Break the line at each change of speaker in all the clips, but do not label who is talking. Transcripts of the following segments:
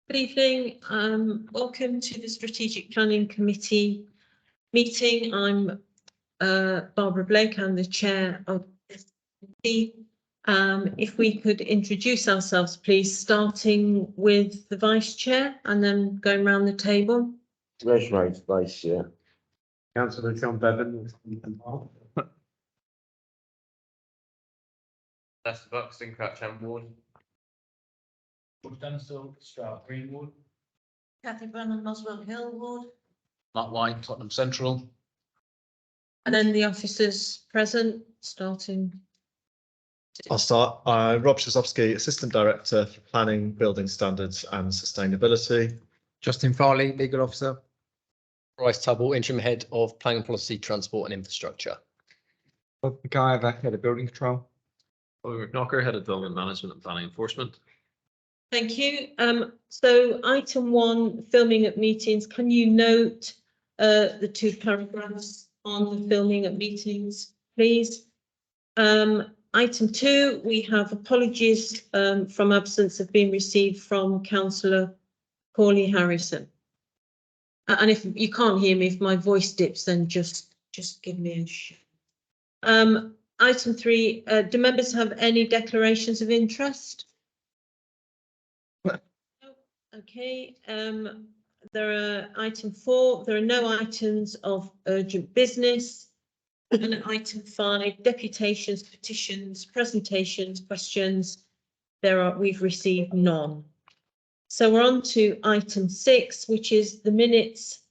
Good evening. Welcome to the Strategic Planning Committee meeting. I'm Barbara Blake. I'm the chair of this committee. If we could introduce ourselves, please, starting with the vice chair and then going around the table.
Treasurer Vice Chair.
Councillor John Bevan.
Lester Buxton, Croucham Ward.
Dunstall, Stroud Greenwood.
Cathy Brennan, Muswell Hill Ward.
Mark White, Tottenham Central.
And then the officers present, starting.
I'll start. Rob Szosowski, Assistant Director for Planning, Building Standards and Sustainability.
Justin Farley, Legal Officer. Bryce Tubble, Interim Head of Planning Policy, Transport and Infrastructure.
Bob McIver, Head of Building Control.
Oliver Knocker, Head of Development Management and Planning Enforcement.
Thank you. So item 1, filming at meetings. Can you note the 2 paragraphs on the filming at meetings, please? Item 2, we have apologies from absence have been received from Councillor Corley Harrison. And if you can't hear me, if my voice dips, then just give me a shout. Item 3, do members have any declarations of interest? Okay, there are item 4, there are no items of urgent business. And item 5, deputations, petitions, presentations, questions. We've received none. So we're on to item 6, which is the minutes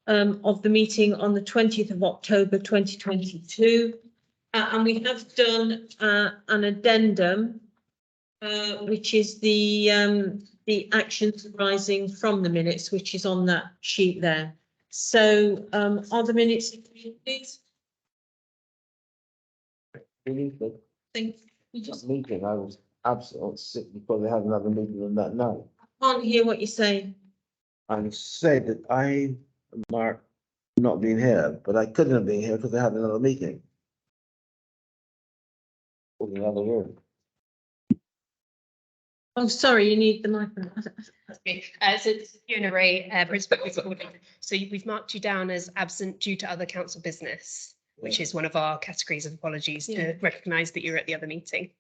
of the meeting on the 20th of October 2022. And we have done an addendum, which is the actions arising from the minutes, which is on that sheet there. So are the minutes, please? Thank you.
Just meeting, I was absent or sick because they had another meeting on that night.
Can't hear what you're saying.
I said that I, Mark, not being here, but I couldn't have been here because they had another meeting. Or the other room.
Oh, sorry, you need the microphone.
Okay. So it's Fiona Ray, Principal Coordinator. So we've marked you down as absent due to other council business, which is one of our categories of apologies to recognise that you're at the other meeting.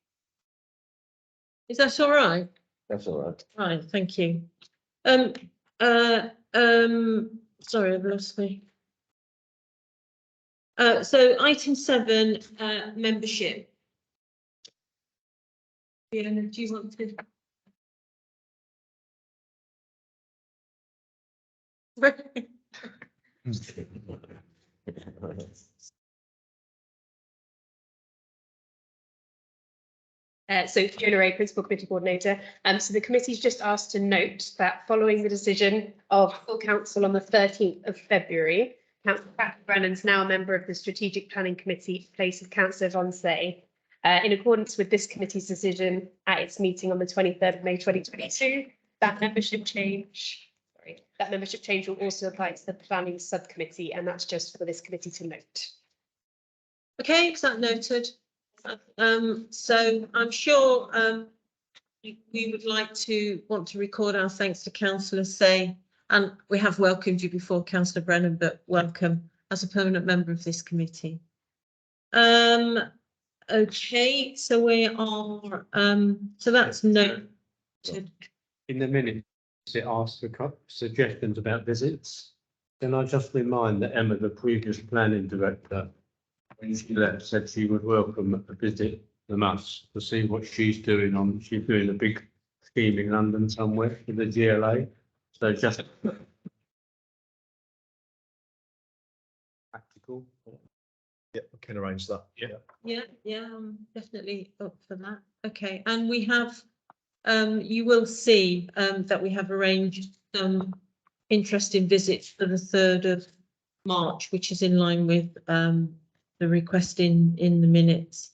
Is that all right?
That's all right.
Right, thank you. Sorry, I've lost me. So item 7, membership. Fiona, do you want to?
So Fiona Ray, Principal Committee Coordinator. So the committee's just asked to note that following the decision of full council on the 13th of February, Councillor Cathy Brennan's now a member of the Strategic Planning Committee in place of Councillor Vonsay. In accordance with this committee's decision at its meeting on the 23rd of May 2022, that membership change will also apply to the planning subcommittee, and that's just for this committee to note.
Okay, is that noted? So I'm sure we would want to record our thanks to Councillor Say, and we have welcomed you before, Councillor Brennan, but welcome as a permanent member of this committee. Okay, so we are so that's noted.
In the minutes, it asks for suggestions about visits. Can I just remind that Emma, the previous planning director, when she left, said she would welcome a visit from us to see what she's doing she's doing a big scheme in London somewhere with the GLA. So just practical.
Yeah, we can arrange that.
Yeah, I'm definitely up for that. Okay, and we have, you will see that we have arranged some interesting visits for the 3rd of March, which is in line with the request in the minutes.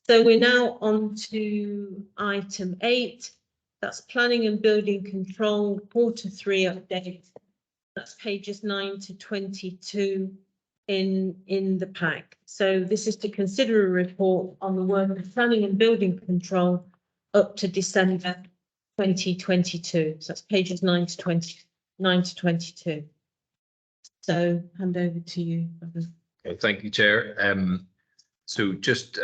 So we're now on to item 8. That's planning and building control, Q3 update. That's pages 9 to 22 in the pack. So this is to consider a report on the work of planning and building control up to December 2022. So that's pages 9 to 22. So hand over to you. Robin.
Okay, thank you, Chair. So just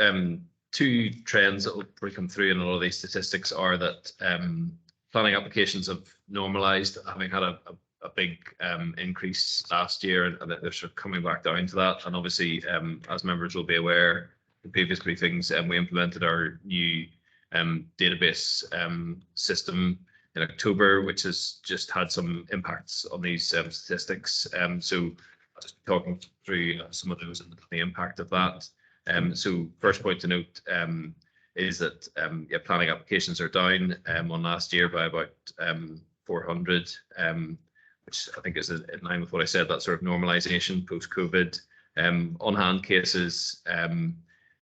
two trends that will probably come through in a lot of these statistics are that planning applications have normalised, having had a big increase last year, and that they're sort of coming back down to that. And obviously, as members will be aware, in previous briefings, we implemented our new database system in October, which has just had some impacts on these statistics. So I'll just be talking through some of those and the impact of that. So first point to note is that yeah, planning applications are down on last year by about 400, which I think is in line with what I said, that sort of normalisation post-COVID. On-hand cases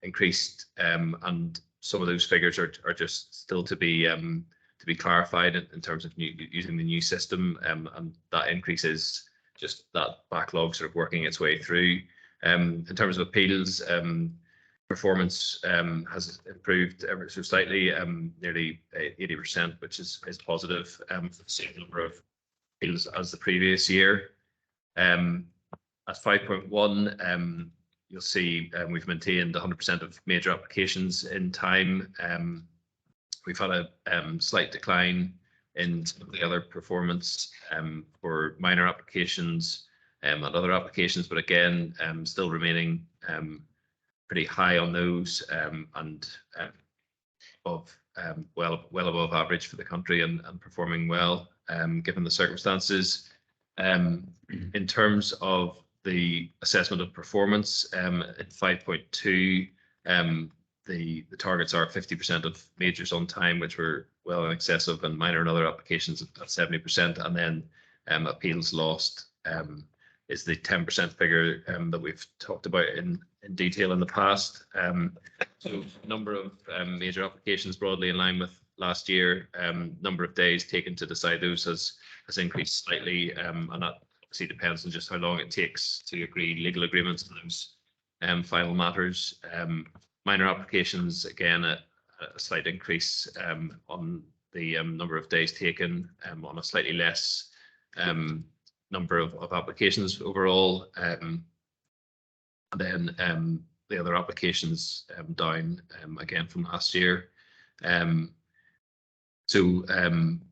increased, and some of those figures are just still to be clarified in terms of using the new system, and that increase is just that backlog sort of working its way through. In terms of appeals, performance has improved ever so slightly, nearly 80%, which is positive for the same number of appeals as the previous year. At 5.1, you'll see we've maintained 100% of major applications in time. We've had a slight decline in some of the other performance for minor applications and other applications, but again, still remaining pretty high on those, and well above average for the country, and performing well given the circumstances. In terms of the assessment of performance, at 5.2, the targets are 50% of majors on time, which were well in excess of, and minor and other applications at 70%, and then appeals lost is the 10% figure that we've talked about in detail in the past. So number of major applications broadly in line with last year. Number of days taken to decide those has increased slightly, and that obviously depends on just how long it takes to agree legal agreements on those final matters. Minor applications, again, a slight increase on the number of days taken, on a slightly less number of applications overall. And then the other applications down again from last year. So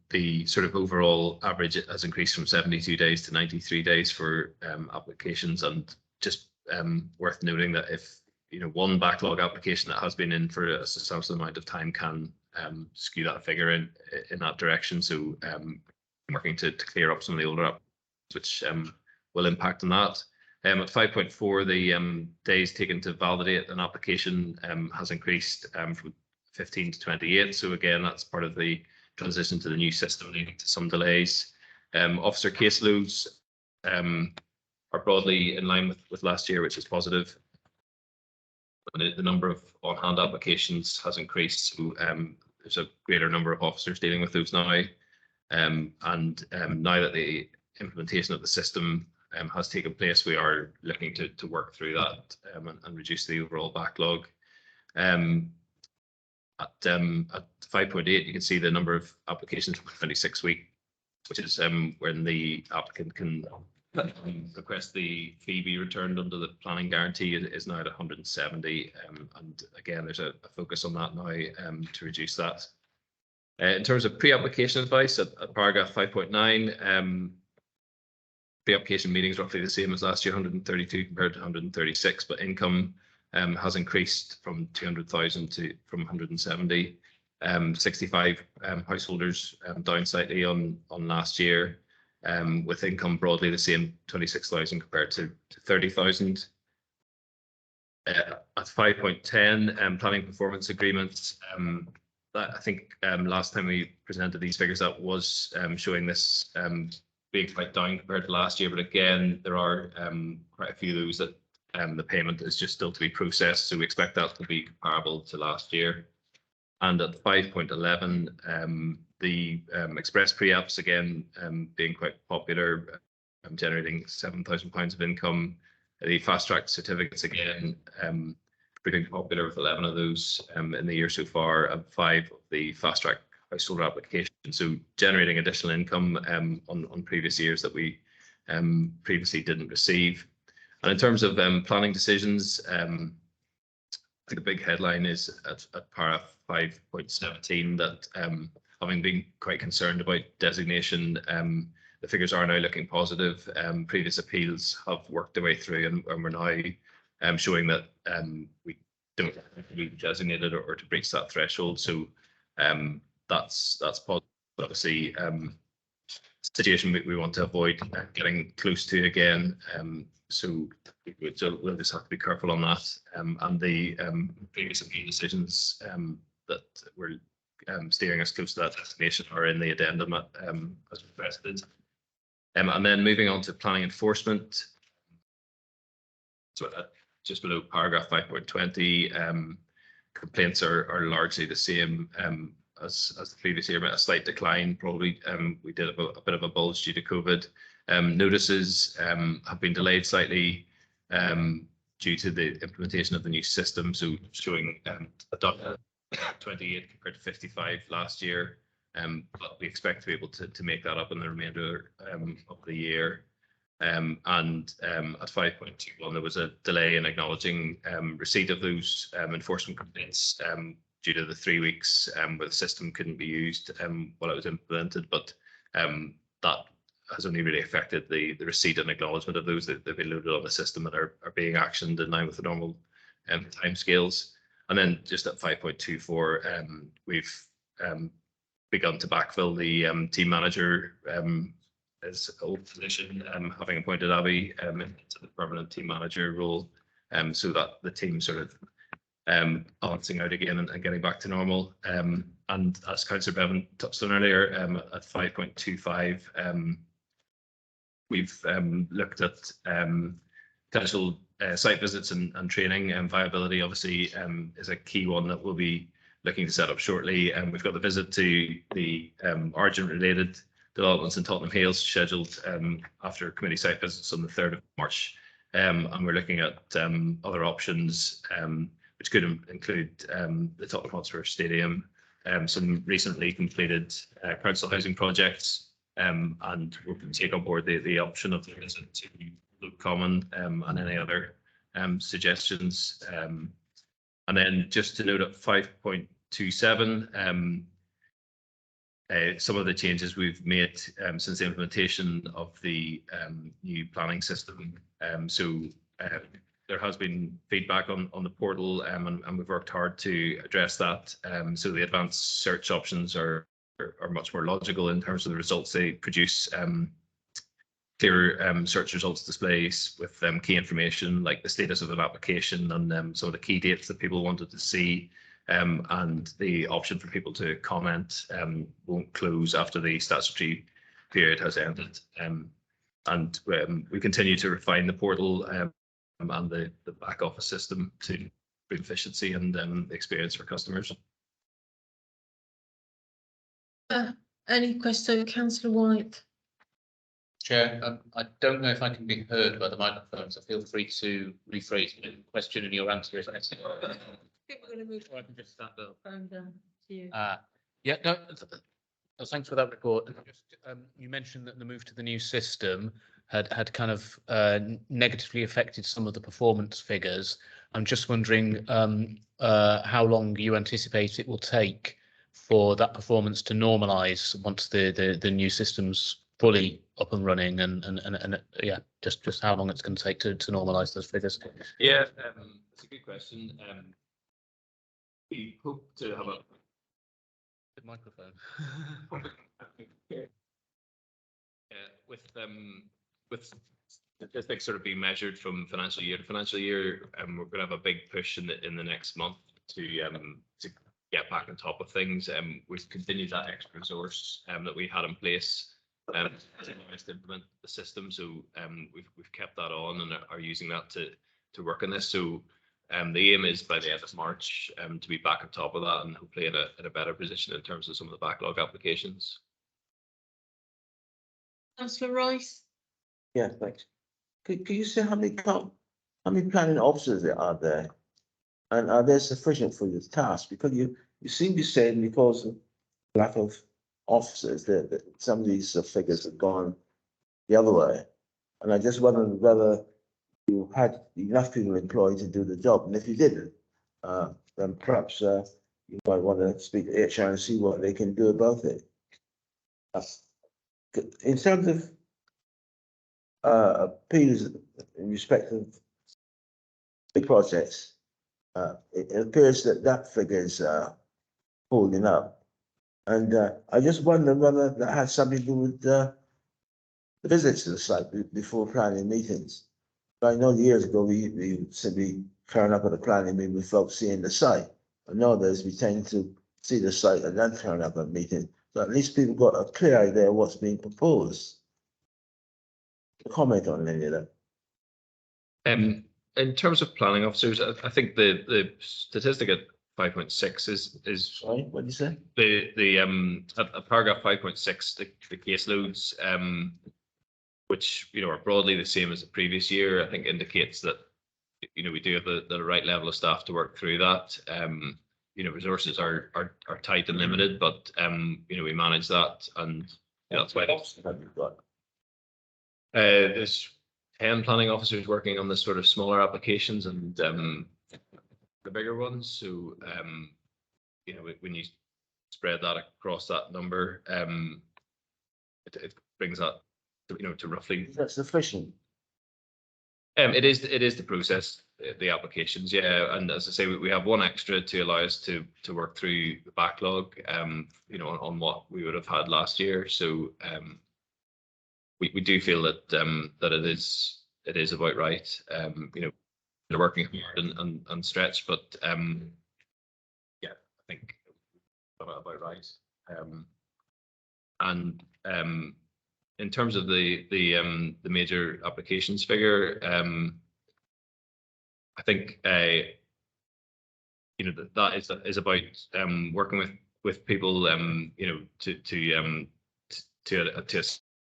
the sort of overall average has increased from 72 days to 93 days for applications, and just worth noting that if one backlog application that has been in for a substantial amount of time can skew that figure in that direction. So working to clear up some of the older applications, which will impact on that. At 5.4, the days taken to validate an application has increased from 15 to 28. So again, that's part of the transition to the new system, leading to some delays. Officer caseloads are broadly in line with last year, which is positive. The number of on-hand applications has increased, so there's a greater number of officers dealing with those now. And now that the implementation of the system has taken place, we are looking to work through that and reduce the overall backlog. At 5.8, you can see the number of applications for 26 weeks, which is when the applicant can request the fee be returned under the planning guarantee, is now at 170. And again, there's a focus on that now to reduce that. In terms of pre-application advice at paragraph 5.9, pre-application meetings roughly the same as last year, 132 compared to 136, but income has increased from 200,000 from 170. 65 householders down slightly on last year, with income broadly the same, 26,000 compared to 30,000. At 5.10, planning performance agreements. I think last time we presented these figures, that was showing this being quite down compared to last year, but again, there are quite a few of those that the payment is just still to be processed, so we expect that to be comparable to last year. And at 5.11, the express pre-apps again being quite popular, generating £7,000 of income. The fast track certificates again proving popular with 11 of those in the year so far, and 5 of the fast track household application. So generating additional income on previous years that we previously didn't receive. And in terms of planning decisions, I think the big headline is at para 5.17 that having been quite concerned about designation, the figures are now looking positive. Previous appeals have worked their way through, and we're now showing that we don't have to be designated or to breach that threshold. So that's positive. Obviously, situation we want to avoid getting close to again. So we'll just have to be careful on that. And the previous appeal decisions that were steering us close to that destination are in the addendum as requested. And then moving on to planning enforcement. So just below paragraph 5.20, complaints are largely the same as the previous year, but a slight decline probably. We did a bit of a bulge due to COVID. Notices have been delayed slightly due to the implementation of the new system. So showing 28 compared to 55 last year. But we expect to be able to make that up in the remainder of the year. And at 5.21, there was a delay in acknowledging receipt of those enforcement complaints due to the 3 weeks where the system couldn't be used while it was implemented. But that has only really affected the receipt and acknowledgement of those that they've been loaded on the system and are being actioned in line with the normal timescales. And then just at 5.24, we've begun to backfill the team manager as old position, having appointed Abby into the permanent team manager role, so that the team sort of balancing out again and getting back to normal. And as Councillor Bevan touched on earlier, at 5.25, we've looked at potential site visits and training, and viability obviously is a key one that we'll be looking to set up shortly. And we've got the visit to the Argent related developments in Tottenham Hales scheduled after committee site visits on the 3rd of March. And we're looking at other options, which could include the Tottenham Hotspur Stadium, some recently completed council housing projects, and we're going to take on board the option of the visit to Luke Common and any other suggestions. And then just to note at 5.27, some of the changes we've made since the implementation of the new planning system. So there has been feedback on the portal, and we've worked hard to address that. So the advanced search options are much more logical in terms of the results they produce. Clearer search results displays with key information like the status of an application and some of the key dates that people wanted to see. And the option for people to comment won't close after the statutory period has ended. And we continue to refine the portal and the back office system to improve efficiency and experience for customers.
Any question, Councillor White?
Chair, I don't know if I can be heard by the microphone, so feel free to rephrase the question and your answer if necessary.
I think we're going to move
Or I can just stand up.
phone down to you.
Yeah, no, thanks for that report. Just, you mentioned that the move to the new system had kind of negatively affected some of the performance figures. I'm just wondering how long you anticipate it will take for that performance to normalise once the new system's fully up and running, and yeah, just how long it's going to take to normalise those figures.
Yeah, that's a good question. We hope to have a
Good microphone.
with statistics sort of being measured from financial year to financial year, we're going to have a big push in the next month to get back on top of things. We've continued that extra resource that we had in place to implement the system. So we've kept that on and are using that to work on this. So the aim is by the end of March to be back on top of that and hopefully in a better position in terms of some of the backlog applications.
Councillor Rice?
Yeah, thanks. Could you say how many planning officers there are there? And are they sufficient for this task? Because you seem to be saying because lack of officers, that some of these figures have gone the other way. And I just wondered whether you had enough people employed to do the job, and if you didn't, then perhaps you might want to speak to HR and see what they can do about it. In terms of appeals in respect of big projects, it appears that that figure is holding up. And I just wonder whether that has something to do with the visits to the site before planning meetings. I know years ago we simply turn up at a planning meeting without seeing the site. But nowadays we tend to see the site and then turn up at a meeting. So at least people got a clear idea of what's being proposed. Comment on any of that.
In terms of planning officers, I think the statistic at 5.6 is
Sorry, what did you say?
at paragraph 5.6, the caseloads, which, you know, are broadly the same as the previous year, I think indicates that, you know, we do have the right level of staff to work through that. You know, resources are tight and limited, but you know, we manage that, and that's why there's 10 planning officers working on the sort of smaller applications and the bigger ones. So you know, when you spread that across that number, it brings that to, you know, to roughly.
That's sufficient.
It is the process, the applications, yeah. And as I say, we have one extra to allow us to work through the backlog, you know, on what we would have had last year. So we do feel that that it is about right. You know, they're working hard and stretched, but yeah, I think about right. And in terms of the major applications figure, I think you know, that is about working with people, you know, to a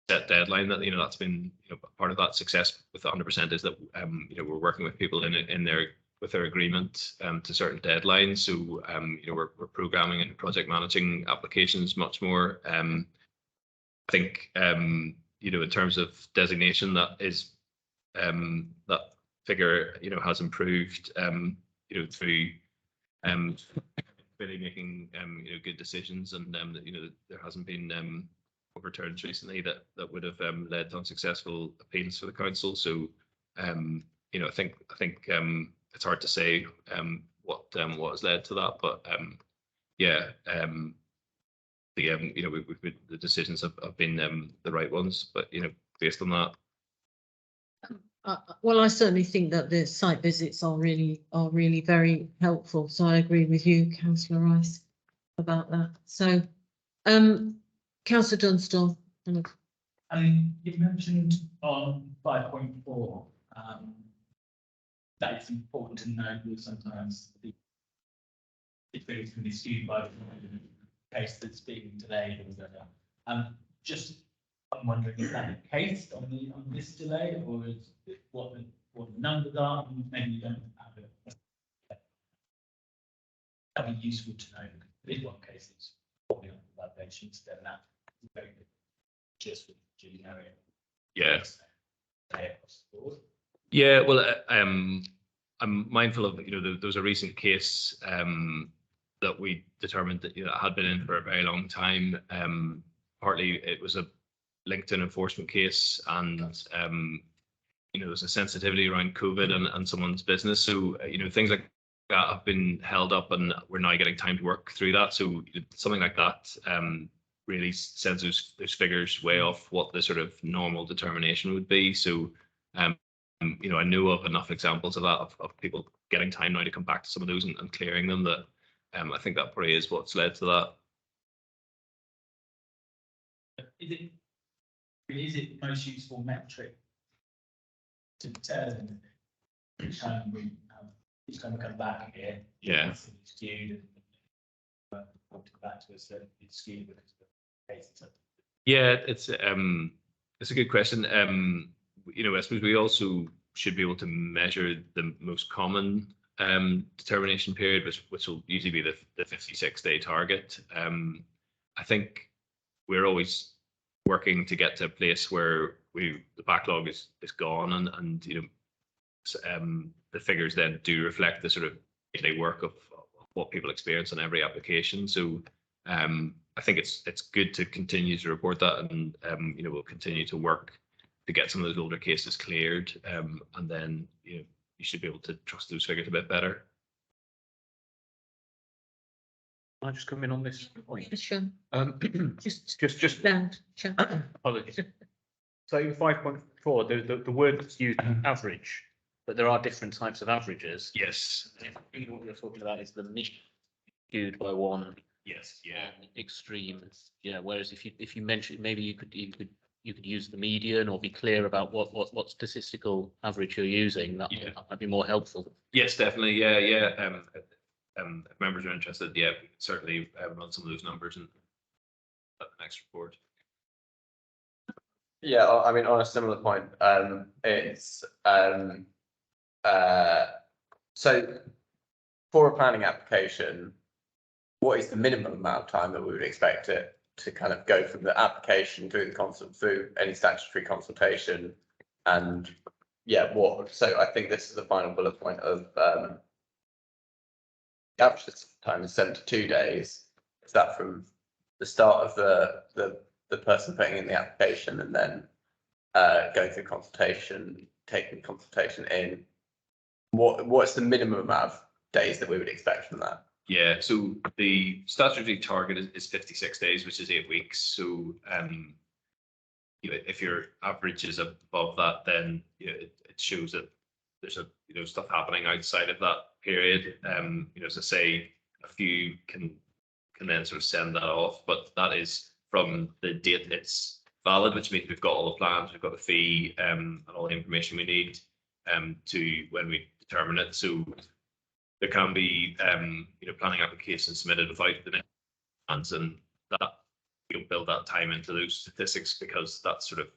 set deadline. That, you know, that's been, you know, part of that success with 100% is that you know, we're working with people in their with their agreement to certain deadlines. So you know, we're programming and project managing applications much more. I think you know, in terms of designation, that is that figure, you know, has improved, you know, through really making you know, good decisions, and you know, there hasn't been overturns recently that would have led to unsuccessful appeals for the council. So you know, I think it's hard to say what has led to that, but yeah, you know, the decisions have been the right ones, but you know, based on that.
Well, I certainly think that the site visits are really very helpful. So I agree with you, Councillor Rice, about that. So, Councillor Dunstall.
You mentioned on 5.4 that it's important to note that sometimes the figures can be skewed by the case that's being delayed or whatever. Just I'm wondering, is that the case on this delay, or is it what the numbers are? Maybe you don't have it. That'd be useful to know. Because in one case, it's probably on the patients, then that is very good. Just with generic.
Yeah. Yeah. Well, I'm mindful of, you know, there was a recent case that we determined that, you know, had been in for a very long time. Partly it was a LinkedIn enforcement case, and you know, there's a sensitivity around COVID and someone's business. So you know, things like that have been held up, and we're now getting time to work through that. So something like that really sends those figures way off what the sort of normal determination would be. So you know, I know of enough examples of that, of people getting time now to come back to some of those and clearing them, that I think that probably is what's led to that.
Is it the most useful metric to determine each time we come back here?
Yeah.
It's skewed, and come back to us that it's skewed because of the case.
Yeah, it's a good question. You know, I suppose we also should be able to measure the most common determination period, which will usually be the 56-day target. I think we're always working to get to a place where the backlog is gone, and you know, the figures then do reflect the sort of day work of what people experience on every application. So I think it's good to continue to report that, and you know, we'll continue to work to get some of those older cases cleared, and then you know, you should be able to trust those figures a bit better.
Can I just come in on this point?
Yeah, sure.
Just
Round, sure.
apologies. So in 5.4, the word that's used is average, but there are different types of averages.
Yes.
I think what you're talking about is the mid skewed by one.
Yes. Yeah.
Extreme. Yeah. Whereas if you mention, maybe you could use the median or be clear about what statistical average you're using. That might be more helpful.
Yes, definitely. Yeah. Yeah. If members are interested, yeah, we can certainly run some of those numbers and at the next report.
Yeah, I mean, on a similar point, it's so for a planning application, what is the minimum amount of time that we would expect it to kind of go from the application through the through any statutory consultation, and yeah, what? So I think this is the final bullet point of the average time is 72 days. Is that from the start of the person putting in the application and then going through consultation, taking consultation in? What's the minimum amount of days that we would expect from that?
Yeah, so the statutory target is 56 days, which is 8 weeks. So you know, if your average is above that, then you know, it shows that there's stuff happening outside of that period. You know, as I say, a few can then sort of send that off, but that is from the date it's valid, which means we've got all the plans, we've got the fee, and all the information we need to when we determine it. So there can be you know, planning applications submitted without the plans, and that you'll build that time into those statistics, because that's sort of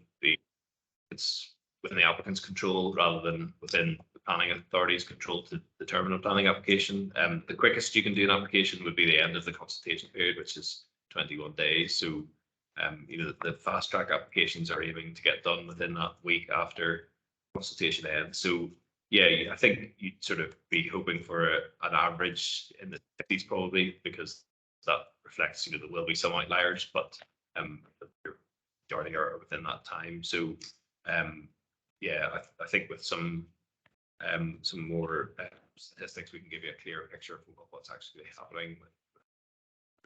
it's within the applicant's control rather than within the planning authority's control to determine a planning application. The quickest you can do an application would be the end of the consultation period, which is 21 days. So you know, the fast track applications are aiming to get done within that week after consultation ends. So yeah, I think you'd sort of be hoping for an average in the 50s probably, because that reflects, you know, there will be some outliers, but the majority are within that time. So yeah, I think with some more statistics, we can give you a clearer picture of what's actually happening with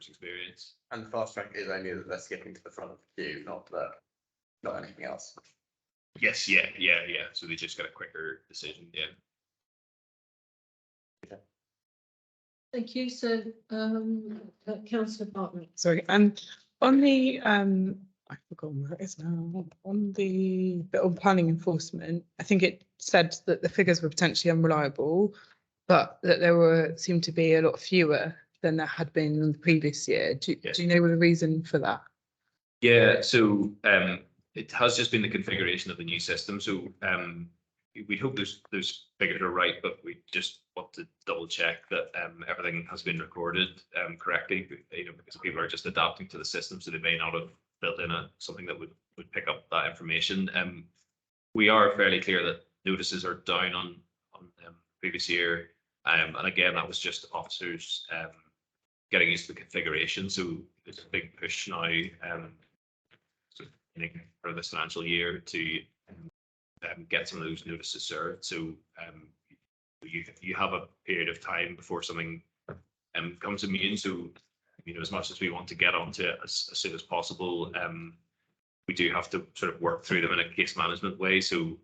experience.
And the fast track is only that they're skipping to the front of the queue, not anything else.
Yes, yeah. So they just get a quicker decision, yeah.
Thank you. So, councillor Bartlett.
Sorry, on the I've forgotten where it is now. On the bit on planning enforcement, I think it said that the figures were potentially unreliable, but that there seemed to be a lot fewer than there had been in the previous year. Do you know the reason for that?
Yeah, so it has just been the configuration of the new system. So we hope those figures are right, but we just want to double check that everything has been recorded correctly, you know, because people are just adapting to the system, so they may not have built in something that would pick up that information. We are fairly clear that notices are down on previous year, and again, that was just officers getting used to the configuration. So there's a big push now for this financial year to get some of those notices served. So you have a period of time before something comes immune. So you know, as much as we want to get onto it as soon as possible, we do have to sort of work through them in a case management way. So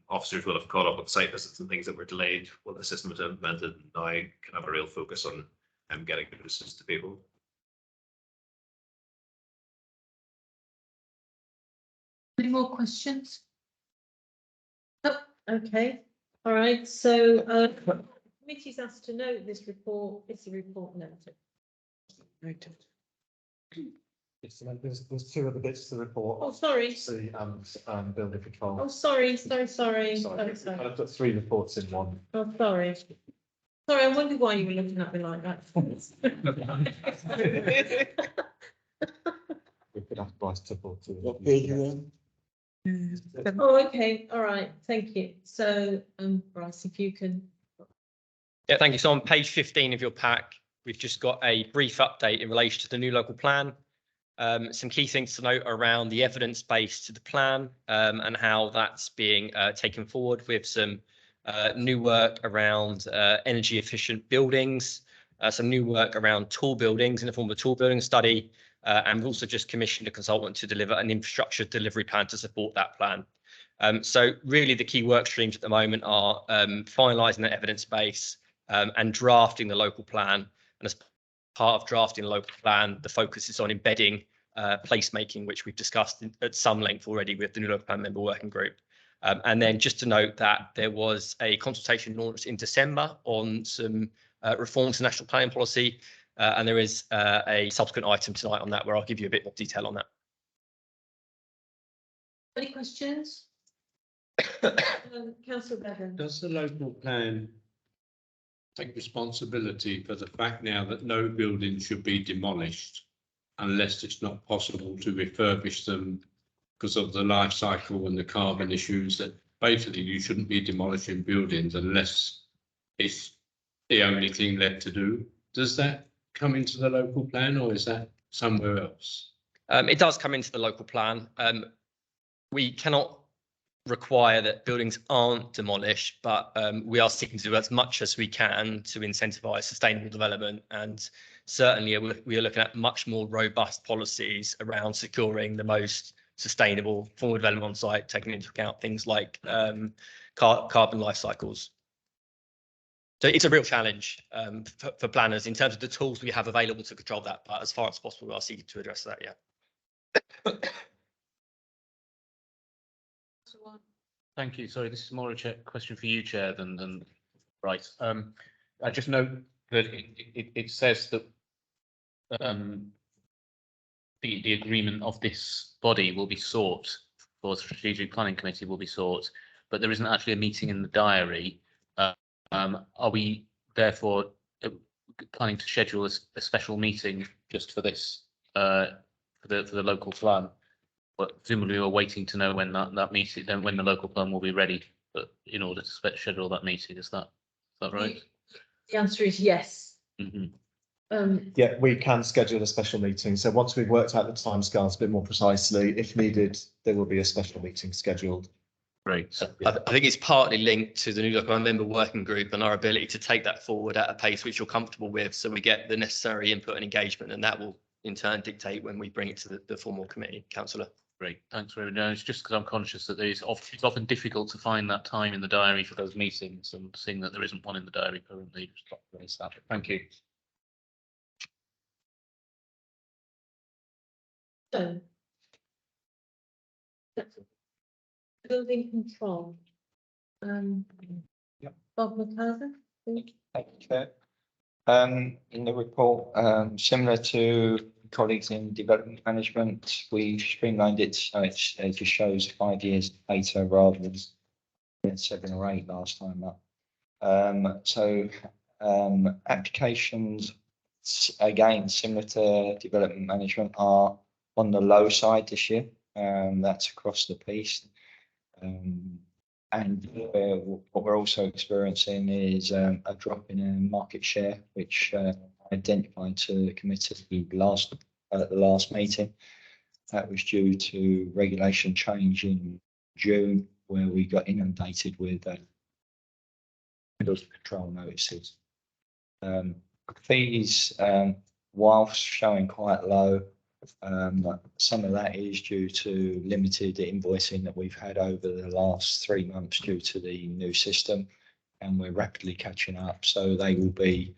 officers will have caught up with site visits and things that were delayed while the system was implemented. Now can have a real focus on getting notices to people.
Any more questions? Oh, okay, all right. So committee's asked to note this report. Is the report noted?
Noted.
Yes, there's two other bits to the report.
Oh, sorry.
The building control.
Oh, sorry.
Sorry. I've got three reports in one.
Oh, sorry. Sorry, I wondered why you were looking at me like that.
Bryce Tubble to.
What page are you on?
Oh, okay, all right, thank you. So, Bryce, if you can.
Yeah, thank you. So on page 15 of your pack, we've just got a brief update in relation to the new local plan. Some key things to note around the evidence base to the plan and how that's being taken forward with some new work around energy efficient buildings, some new work around tall buildings in the form of a tall building study, and we've also just commissioned a consultant to deliver an infrastructure delivery plan to support that plan. So really the key work streams at the moment are finalising the evidence base and drafting the local plan. And as part of drafting the local plan, the focus is on embedding placemaking, which we've discussed at some length already with the new local plan member working group. And then just to note that there was a consultation launched in December on some reforms to national planning policy, and there is a subsequent item tonight on that where I'll give you a bit more detail on that.
Any questions? Councillor Bevan.
Does the local plan take responsibility for the fact now that no building should be demolished unless it's not possible to refurbish them because of the life cycle and the carbon issues, that basically you shouldn't be demolishing buildings unless it's the only thing left to do? Does that come into the local plan or is that somewhere else?
It does come into the local plan. We cannot require that buildings aren't demolished, but we are seeking to do as much as we can to incentivise sustainable development, and certainly we are looking at much more robust policies around securing the most sustainable form of development on site, taking into account things like carbon life cycles. So it's a real challenge for planners in terms of the tools we have available to control that, but as far as possible we are seeking to address that, yeah.
Thank you. Sorry, this is more a question for you, Chair, than right. I just note that it says that the agreement of this body will be sought, for the Strategic Planning Committee will be sought, but there isn't actually a meeting in the diary. Are we therefore planning to schedule a special meeting just for this, for the local plan? But presumably we're waiting to know when that meeting, then when the local plan will be ready, but in order to schedule that meeting, is that right?
The answer is yes.
Yeah, we can schedule a special meeting. So once we've worked out the timescales a bit more precisely, if needed, there will be a special meeting scheduled.
Great.
So I think it's partly linked to the new local member working group and our ability to take that forward at a pace which you're comfortable with, so we get the necessary input and engagement, and that will in turn dictate when we bring it to the formal committee. Councillor.
Great, thanks very much. No, it's just because I'm conscious that it's often difficult to find that time in the diary for those meetings, and seeing that there isn't one in the diary currently, just raise that. Thank you.
So. Building control.
Yep.
Bob McCarthy.
Thank you, Chair. In the report, similar to colleagues in development management, we've streamlined it so it just shows 5 years later rather than 7 or 8 last time up. Applications, again, similar to development management, are on the low side this year. That's across the piece. And what we're also experiencing is a drop in market share, which identified to the committee at the last meeting. That was due to regulation change in June, where we got inundated with control notices. Fees, whilst showing quite low, some of that is due to limited invoicing that we've had over the last 3 months due to the new system, and we're rapidly catching up. So they will be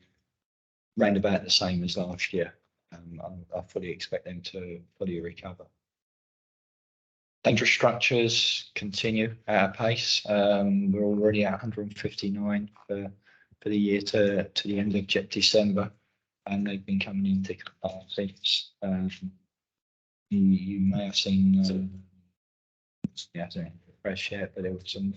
round about the same as last year. I fully expect them to fully recover. Dangerous structures continue at a pace. We're already at 159 for the year to the end of December, and they've been coming into compliance since. You may have seen, yeah, fresh yet, but there was some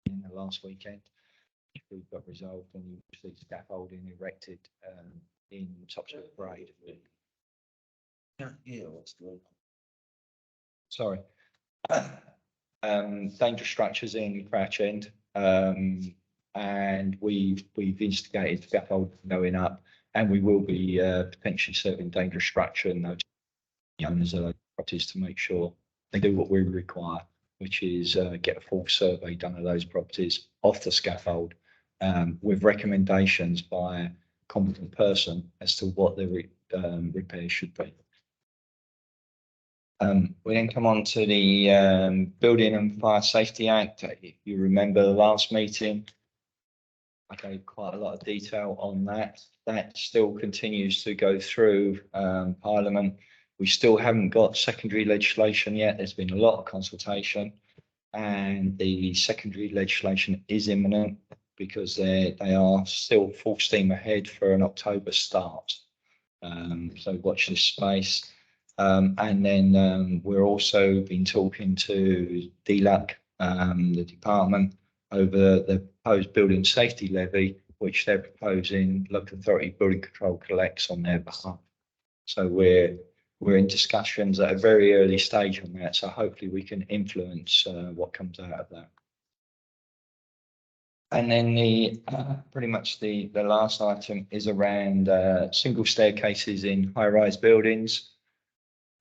in the last weekend. We've got resolved, and you see scaffolding erected in Topsfield Parade.
Yeah, what's going on?
Sorry. Dangerous structures in Crouch End. And we've instigated scaffold going up, and we will be potentially serving dangerous structure and those owners of those properties to make sure they do what we require, which is get a full survey done of those properties off the scaffold, with recommendations by a competent person as to what the repairs should be. We then come on to the Building and Fire Safety Act. If you remember the last meeting, I gave quite a lot of detail on that. That still continues to go through Parliament. We still haven't got secondary legislation yet. There's been a lot of consultation, and the secondary legislation is imminent because they are still full steam ahead for an October start. So watch this space. And then we're also been talking to DLUC, the department, over the proposed building safety levy, which they're proposing local authority building control collects on their behalf. So we're in discussions at a very early stage on that. So hopefully we can influence what comes out of that. And then the pretty much the last item is around single staircases in high-rise buildings.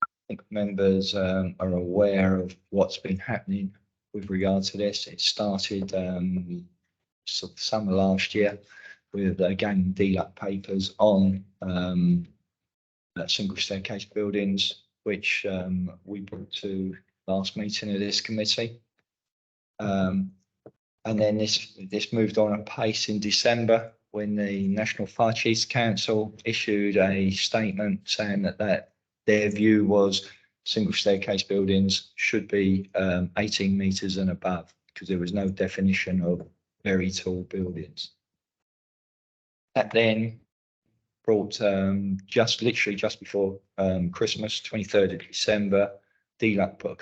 I think members are aware of what's been happening with regard to this. It started sort of summer last year with, again, DLUC papers on single staircase buildings, which we brought to last meeting of this committee. And then this moved on at pace in December when the National Fire Chiefs Council issued a statement saying that their view was single staircase buildings should be 18 metres and above, because there was no definition of very tall buildings. That then brought literally just before Christmas, 23rd of December, DLUC put a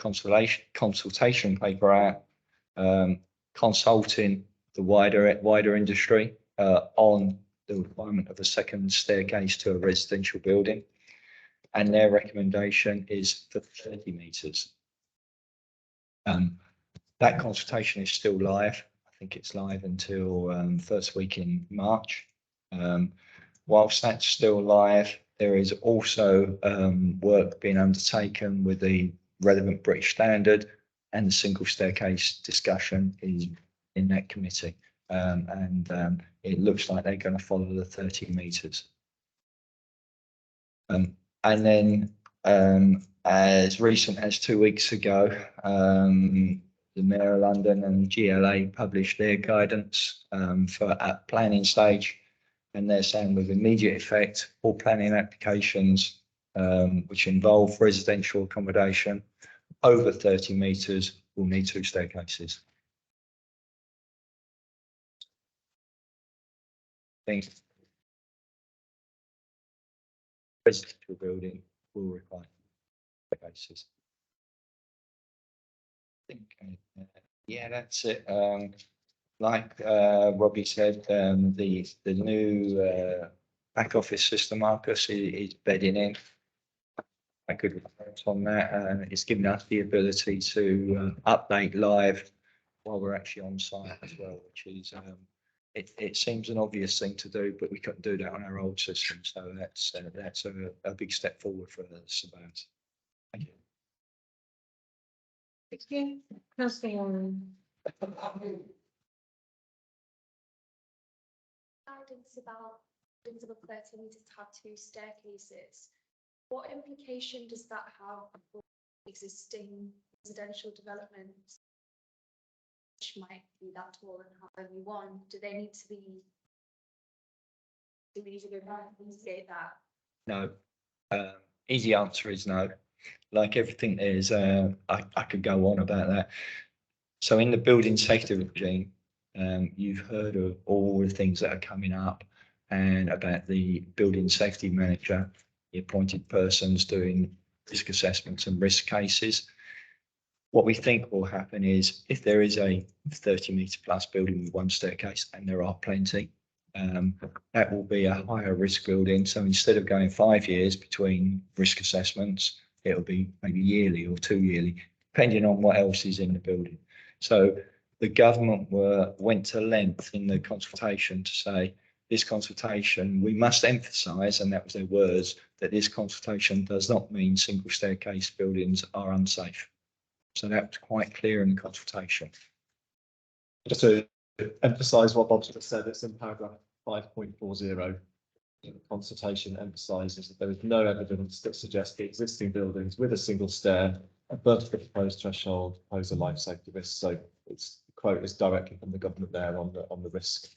consultation paper out consulting the wider industry on the requirement of a second staircase to a residential building. And their recommendation is for 30 metres. That consultation is still live. I think it's live until first week in March. Whilst that's still live, there is also work being undertaken with the relevant British standard, and the single staircase discussion is in that committee. And it looks like they're going to follow the 30 metres. And then as recent as 2 weeks ago, the Mayor of London and GLA published their guidance for at planning stage. And they're saying with immediate effect, all planning applications which involve residential accommodation over 30 metres will need 2 staircases. I think residential building will require staircases. I think, yeah, that's it. Like Robbie said, the new back office system, Marcus, is bedding in. A good report on that, and it's given us the ability to update live while we're actually on site as well, which is it seems an obvious thing to do, but we couldn't do that on our old system. So that's a big step forward for the surveyors. Thank you.
Thank you. Councillor Warren.
Guidance about buildings above 30 metres to have 2 staircases. What implication does that have for existing residential developments, which might be that tall and have only 1? Do they need to be? Do we need to go back and investigate that?
No. Easy answer is no. Like everything is, I could go on about that. So in the building safety regime, you've heard of all the things that are coming up and about the building safety manager, the appointed persons doing risk assessments and risk cases. What we think will happen is if there is a 30 metre plus building with 1 staircase, and there are plenty, That will be a higher risk building. So instead of going 5 years between risk assessments, it'll be maybe yearly or 2 yearly, depending on what else is in the building. So the government went to length in the consultation to say, this consultation, we must emphasise, and that was their words, that this consultation does not mean single staircase buildings are unsafe. So that was quite clear in the consultation.
Just to emphasise what Bob just said, it's in paragraph 5.40. The consultation emphasises that there is no evidence that suggests the existing buildings with a single stair above the proposed threshold pose a life safety risk. So it's the quote is directly from the government there on the risk.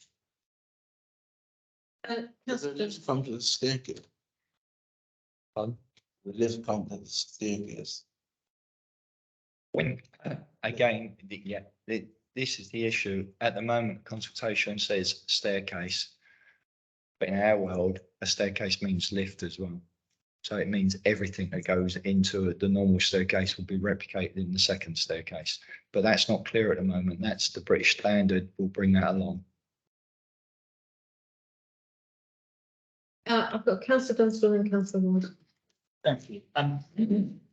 Councillor Jones.
Come to the staircase.
Pardon?
The lift come to the staircase.
When, again, this is the issue. At the moment, consultation says staircase. But in our world, a staircase means lift as well. So it means everything that goes into the normal staircase will be replicated in the second staircase. But that's not clear at the moment. That's the British standard. We'll bring that along.
I've got Councillor Dunstall and Councillor Ward.
Thank you.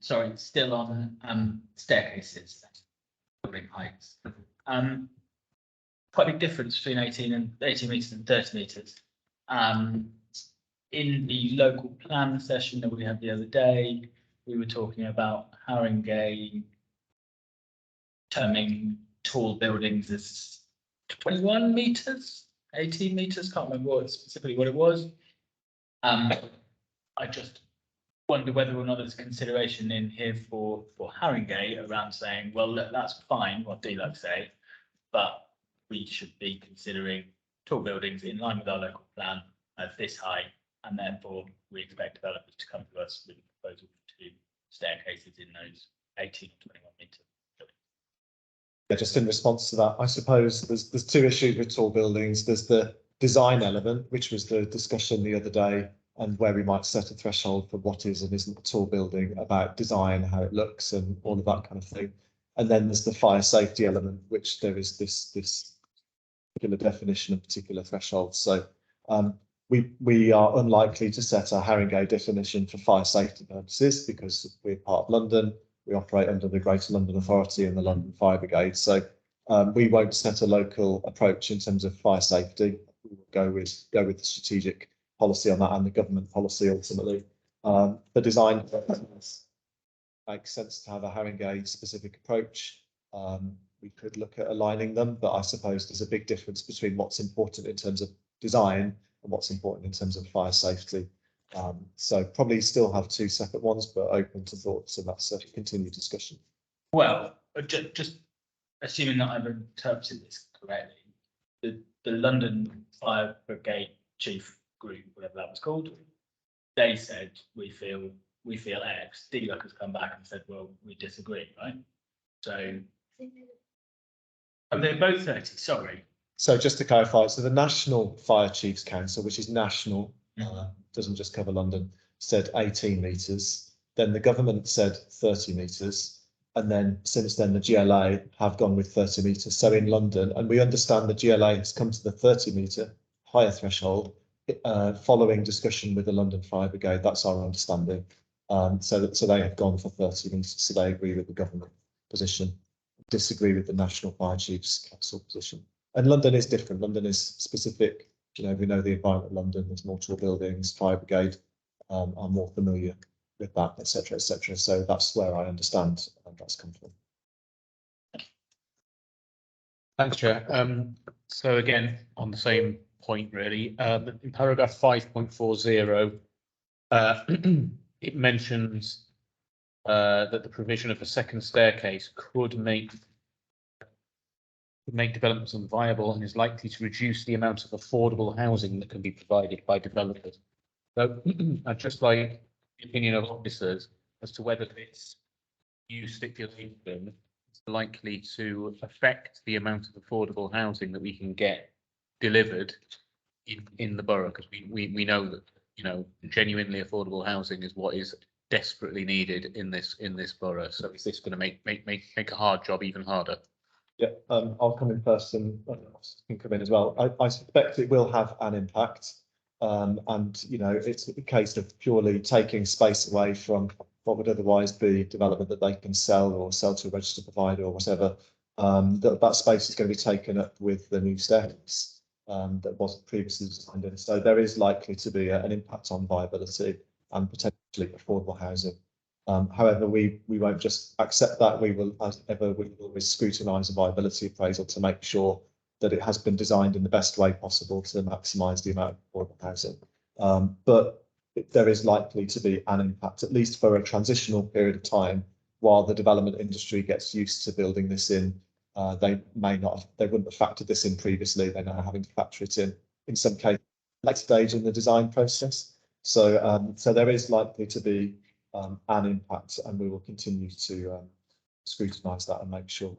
Sorry, still on staircases, building heights. Quite a big difference between 18 metres and 30 metres. In the local plan session that we had the other day, we were talking about Haringey terming tall buildings as 21 metres, 18 metres, can't remember specifically what it was. I just wonder whether or not there's consideration in here for Haringey around saying, well, look, that's fine what DLUG say, but we should be considering tall buildings in line with our local plan at this height, and therefore we expect developers to come to us with a proposal to staircases in those 18 or 21 metre buildings.
Yeah, just in response to that, I suppose there's two issues with tall buildings. There's the design element, which was the discussion the other day, and where we might set a threshold for what is and isn't a tall building, about design, how it looks, and all of that kind of thing. And then there's the fire safety element, which there is this particular definition of particular thresholds. So we are unlikely to set a Haringey definition for fire safety purposes because we're part of London. We operate under the Greater London Authority and the London Fire Brigade. So we won't set a local approach in terms of fire safety. We will go with the strategic policy on that and the government policy ultimately. The design makes sense to have a Haringey specific approach. We could look at aligning them, but I suppose there's a big difference between what's important in terms of design and what's important in terms of fire safety. So probably still have two separate ones, but open to thoughts, and that's a continued discussion.
Well, just assuming that I've interpreted this correctly, the London Fire Brigade Chief Group, whatever that was called, they said we feel X. DLUG has come back and said, well, we disagree, right? So they're both 30. Sorry.
So just to clarify, so the National Fire Chiefs Council, which is national, doesn't just cover London, said 18 metres. Then the government said 30 metres. And then since then, the GLA have gone with 30 metres. So in London, and we understand the GLA has come to the 30 metre higher threshold following discussion with the London Fire Brigade. That's our understanding. So they have gone for 30 metres. So they agree with the government position, disagree with the National Fire Chiefs Council position. And London is different. London is specific. You know, we know the environment of London. There's more tall buildings. Fire Brigade are more familiar with that, etc., etc. So that's where I understand that's come from.
Thanks, Chair. So again, on the same point, really, in paragraph 5.40, it mentions that the provision of a second staircase could make developments unviable and is likely to reduce the amount of affordable housing that can be provided by developers. So I'd just like the opinion of officers as to whether this new stipulation is likely to affect the amount of affordable housing that we can get delivered in the borough, because we know that, you know, genuinely affordable housing is what is desperately needed in this borough. So is this going to make a hard job even harder?
Yeah, I'll come in first and others can come in as well. I suspect it will have an impact. And, you know, it's a case of purely taking space away from what would otherwise be development that they can sell or sell to a registered provider or whatever. That space is going to be taken up with the new staircase that wasn't previously designed in. So there is likely to be an impact on viability and potentially affordable housing. However, we won't just accept that. We will, as ever, we will always scrutinise a viability appraisal to make sure that it has been designed in the best way possible to maximise the amount of affordable housing. But there is likely to be an impact, at least for a transitional period of time, while the development industry gets used to building this in. They wouldn't have factored this in previously. They're now having to factor it in some cases, later stage in the design process. So there is likely to be an impact, and we will continue to scrutinise that and make sure.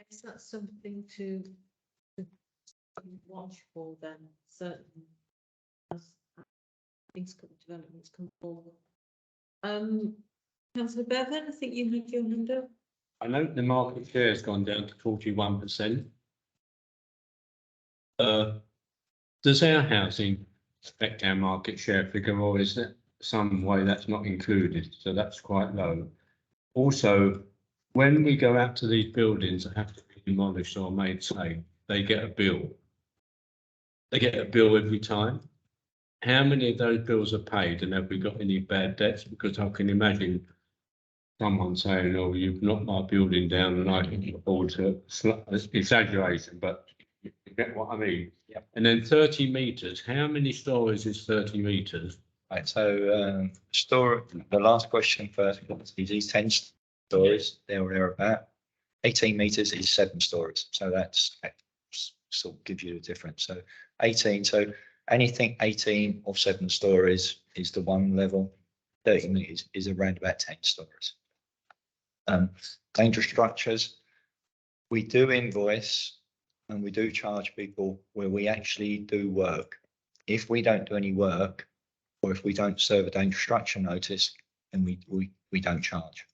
Is that something to watch for then, certainly, as things come, developments come forward? Councillor Bevan, I think you had your hand up.
I know the market share has gone down to 41%. Does our housing affect our market share figure, or is that some way that's not included? So that's quite low. Also, when we go out to these buildings that have to be demolished or made safe, they get a bill. They get a bill every time. How many of those bills are paid, and have we got any bad debts? Because I can imagine someone saying, "Oh, you've knocked my building down, and I can afford to." It's exaggeration, but you get what I mean.
Yep.
And then 30 metres. How many stories is 30 metres?
Right, so the last question first, is 10 stories, there or thereabout. 18 metres is 7 stories, so that's sort of gives you the difference. So 18, so anything 18 or 7 stories is the one level. 30 metres is around about 10 stories. Dangerous structures, we do invoice and we do charge people where we actually do work. If we don't do any work, or if we don't serve a dangerous structure notice, then we don't charge.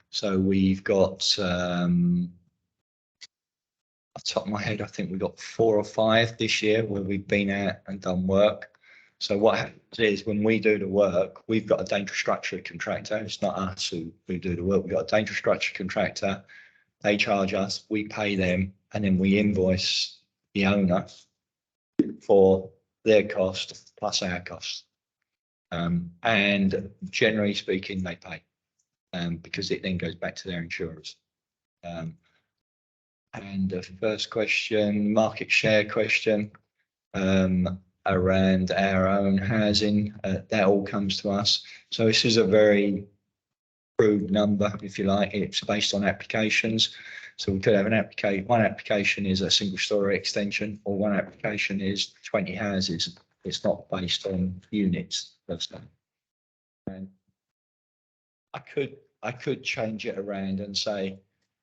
So we've got, off the top of my head, I think we've got 4 or 5 this year where we've been out and done work. So what happens is when we do the work, we've got a dangerous structure contractor. It's not us who do the work. We've got a dangerous structure contractor. They charge us, we pay them, and then we invoice the owner for their cost plus our cost. And generally speaking, they pay because it then goes back to their insurers. And the first question, market share question, around our own housing, that all comes to us. So this is a very crude number, if you like. It's based on applications. So we could have one application is a single story extension, or one application is 20 houses. It's not based on units, per se. And I could change it around and say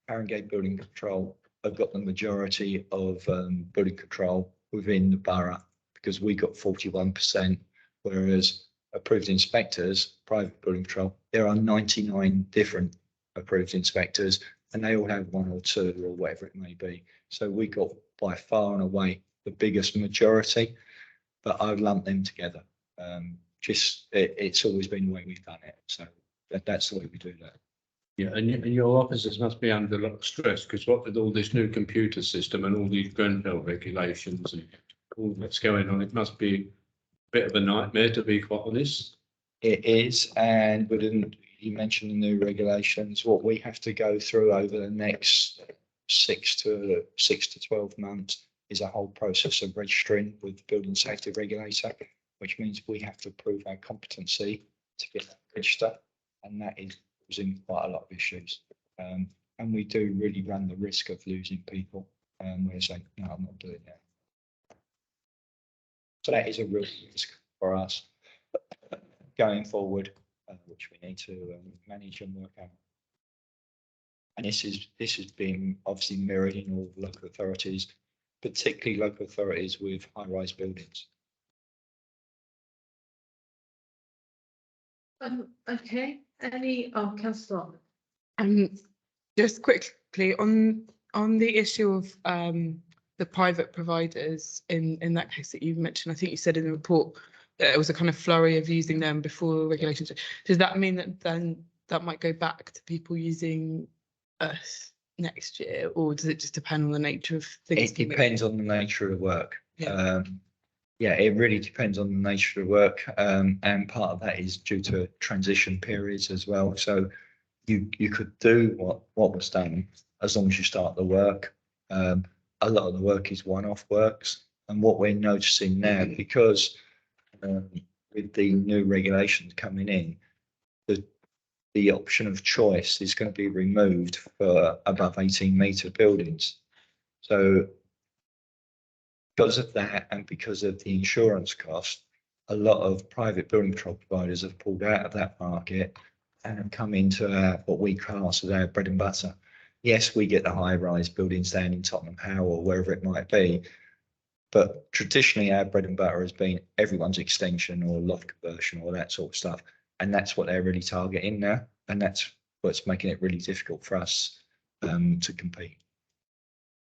Haringey Building Control have got the majority of building control within the borough, because we got 41%, whereas approved inspectors, private building control, there are 99 different approved inspectors, and they all have 1 or 2 or whatever it may be. So we got by far and away the biggest majority, but I would lump them together. It's always been the way we've done it. So that's the way we do that.
Yeah, and your officers must be under a lot of stress, because what with all this new computer system and all these Grenfell regulations and all that's going on, it must be a bit of a nightmare, to be quite honest.
It is, and you mentioned the new regulations. What we have to go through over the next 6 to 12 months is a whole process of registering with the building safety regulator, which means we have to prove our competency to get that register, and that is causing quite a lot of issues. And we do really run the risk of losing people. We're saying, no, I'm not doing that. So that is a real risk for us going forward, which we need to manage and work out. And this has been obviously mirrored in all local authorities, particularly local authorities with high-rise buildings.
Okay, councillor.
Just quickly on the issue of the private providers in that case that you mentioned, I think you said in the report that it was a kind of flurry of using them before regulations. Does that mean that then that might go back to people using us next year, or does it just depend on the nature of things?
It depends on the nature of the work.
Yeah.
Yeah, it really depends on the nature of the work, and part of that is due to transition periods as well. So you could do what was done as long as you start the work. A lot of the work is one-off works, and what we're noticing now, because with the new regulations coming in, the option of choice is going to be removed for above 18-metre buildings. So because of that, and because of the insurance cost, a lot of private building control providers have pulled out of that market and have come into what we class as our bread and butter. Yes, we get the high-rise buildings down in Tottenham How or wherever it might be, but traditionally our bread and butter has been everyone's extension or loft conversion or that sort of stuff, and that's what they're really targeting now, and that's what's making it really difficult for us to compete.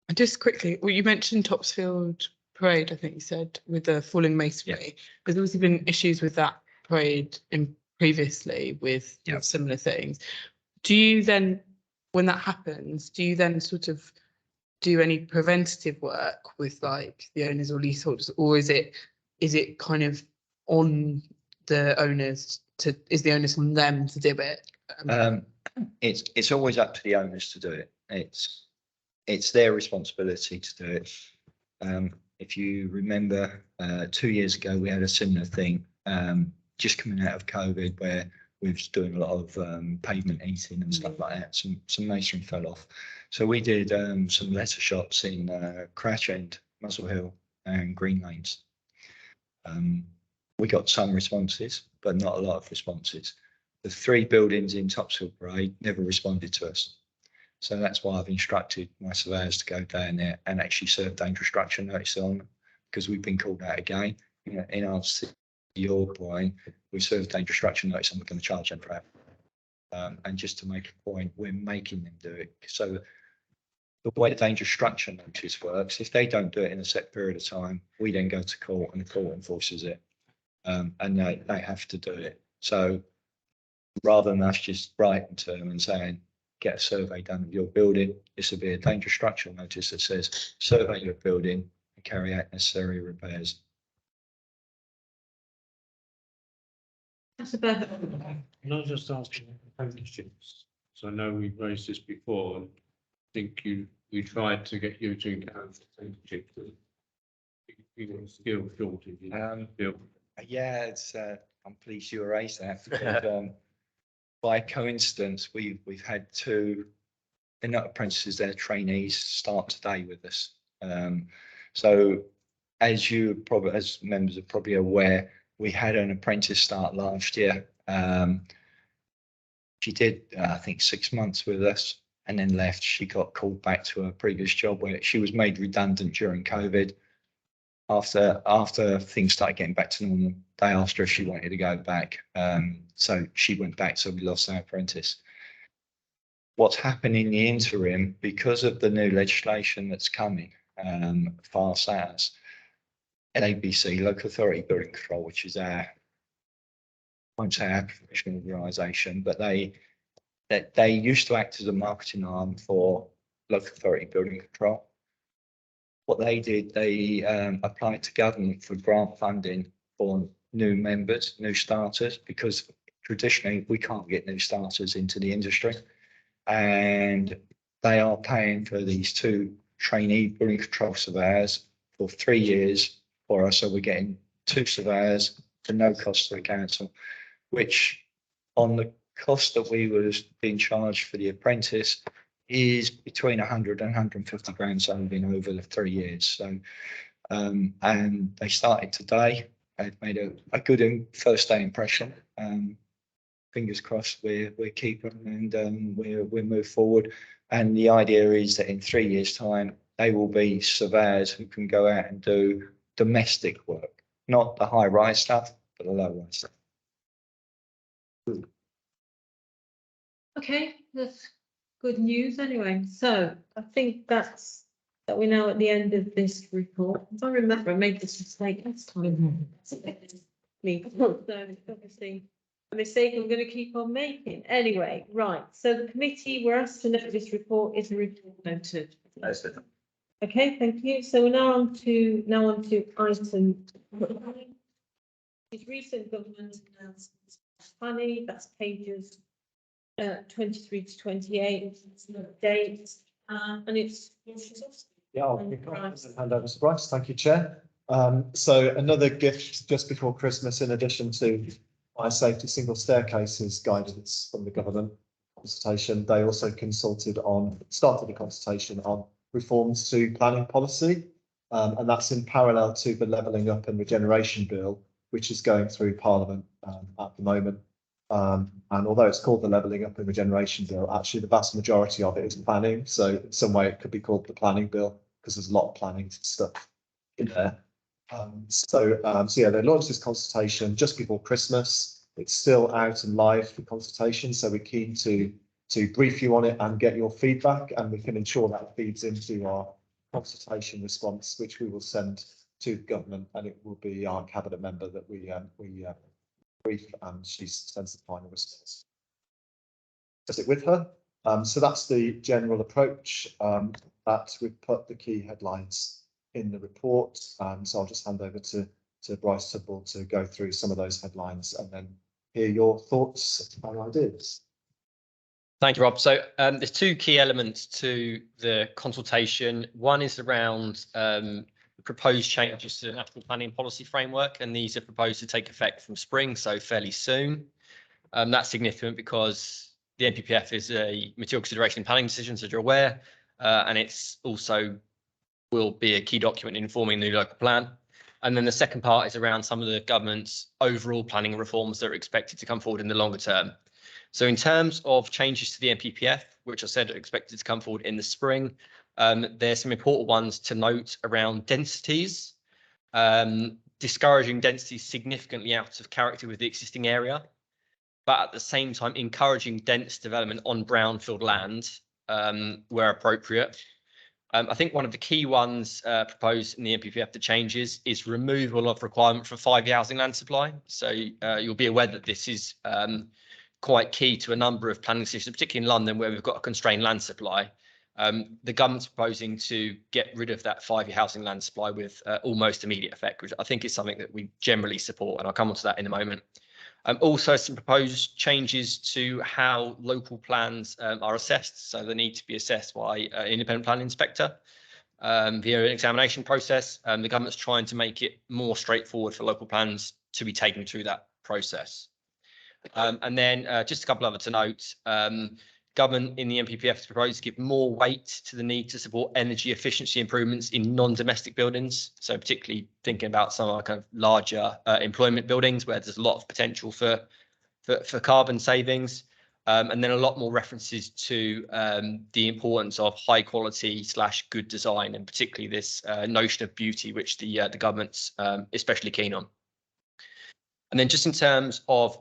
And just quickly, well, you mentioned Topsfield Parade, I think you said, with the falling masonry. There's also been issues with that parade previously with similar things. Do you then, when that happens, do you then sort of do any preventative work with like the owners or leaseholders, or is it kind of on the owners to, is the onus on them to do it?
It's always up to the owners to do it. It's their responsibility to do it. If you remember, 2 years ago, we had a similar thing, just coming out of COVID, where we was doing a lot of pavement eating and stuff like that. Some masonry fell off. So we did some letter shots in Crouch End, Muswell Hill and Green Lanes. We got some responses, but not a lot of responses. The 3 buildings in Topsfield Parade never responded to us. So that's why I've instructed my surveyors to go down there and actually serve dangerous structure notice on them, because we've been called out again. You know, in answer to your point, we serve dangerous structure notice and we're going to charge them for that. And just to make a point, we're making them do it. So the way the dangerous structure notice works, if they don't do it in a set period of time, we then go to court and the court enforces it. And they have to do it. So rather than us just writing to them and saying, get a survey done of your building, this will be a dangerous structure notice that says survey your building and carry out necessary repairs.
That's about it.
Can I just ask you apprenticeships? So I know we've raised this before, and I think we tried to get you to encourage apprenticeships. You got a skill shortage.
Yeah, it's I'm pleased you raised that, because by coincidence we've had 2, they're not apprentices, they're trainees, start today with us. So as members are probably aware, we had an apprentice start last year. She did I think 6 months with us and then left. She got called back to her previous job where she was made redundant during COVID. After things started getting back to normal, they asked her if she wanted to go back. So she went back, so we lost our apprentice. What's happened in the interim, because of the new legislation that's coming fast as LABC, Local Authority Building Control, which is I won't say our professional organisation, but they used to act as a marketing arm for Local Authority Building Control. What they did, they applied to government for grant funding for new members, new starters, because traditionally we can't get new starters into the industry. And they are paying for these 2 trainee building control surveyors for 3 years for us. So we're getting 2 surveyors for no cost to the council, which on the cost that we was being charged for the apprentice is between 100 and 150 grand saving over the 3 years. So, and they started today. They've made a good first day impression. Fingers crossed we're keeping and we'll move forward. And the idea is that in 3 years' time, they will be surveyors who can go out and do domestic work, not the high-rise stuff, but the low-rise stuff.
Okay, that's good news anyway. So I think that we're now at the end of this report. If I remember, I made this mistake last time. Me, so obviously a mistake I'm going to keep on making. Anyway, right, so the committee were asked to note this report is a report noted. Okay, thank you. So we're now on to item. Is recent government announcements planning, that's pages 23 to 28, it's no date, and it's.
Yeah, I'll kick off and hand over to Bryce. Thank you, Chair. So another gift just before Christmas, in addition to fire safety single staircases guidance from the government consultation, they also started a consultation on reforms to planning policy. And that's in parallel to the levelling up and regeneration bill, which is going through Parliament at the moment. And although it's called the Levelling Up and Regeneration Bill, actually the vast majority of it is planning. So in some way it could be called the Planning Bill because there's a lot of planning stuff in there. So yeah, they launched this consultation just before Christmas. It's still out and live for consultation. So we're keen to brief you on it and get your feedback, and we can ensure that feeds into our consultation response, which we will send to the government, and it will be our cabinet member that we brief, and she sends the final response. Does it with her? So that's the general approach that we've put the key headlines in the report. So I'll just hand over to Bryce Tidball to go through some of those headlines and then hear your thoughts and ideas.
Thank you, Rob. So there's two key elements to the consultation. One is around proposed changes to the National Planning Policy Framework, and these are proposed to take effect from spring, so fairly soon. That's significant because the NPPF is a material consideration in planning decisions, as you're aware, and it's also will be a key document informing the new local plan. And then the second part is around some of the government's overall planning reforms that are expected to come forward in the longer term. So in terms of changes to the NPPF, which I said are expected to come forward in the spring, there's some important ones to note around densities, discouraging densities significantly out of character with the existing area, but at the same time encouraging dense development on brownfield land where appropriate. I think one of the key ones proposed in the NPPF, the changes, is removal of requirement for 5-year housing land supply. So you'll be aware that this is quite key to a number of planning decisions, particularly in London, where we've got a constrained land supply. The government's proposing to get rid of that 5-year housing land supply with almost immediate effect, which I think is something that we generally support, and I'll come on to that in a moment. Also, some proposed changes to how local plans are assessed. So they need to be assessed by an independent planning inspector via an examination process. The government's trying to make it more straightforward for local plans to be taken through that process. And then just a couple other to note, government in the NPPF has proposed to give more weight to the need to support energy efficiency improvements in non-domestic buildings. So particularly thinking about some of our kind of larger employment buildings where there's a lot of potential for carbon savings. And then a lot more references to the importance of high quality / good design, and particularly this notion of beauty, which the government's especially keen on. And then just in terms of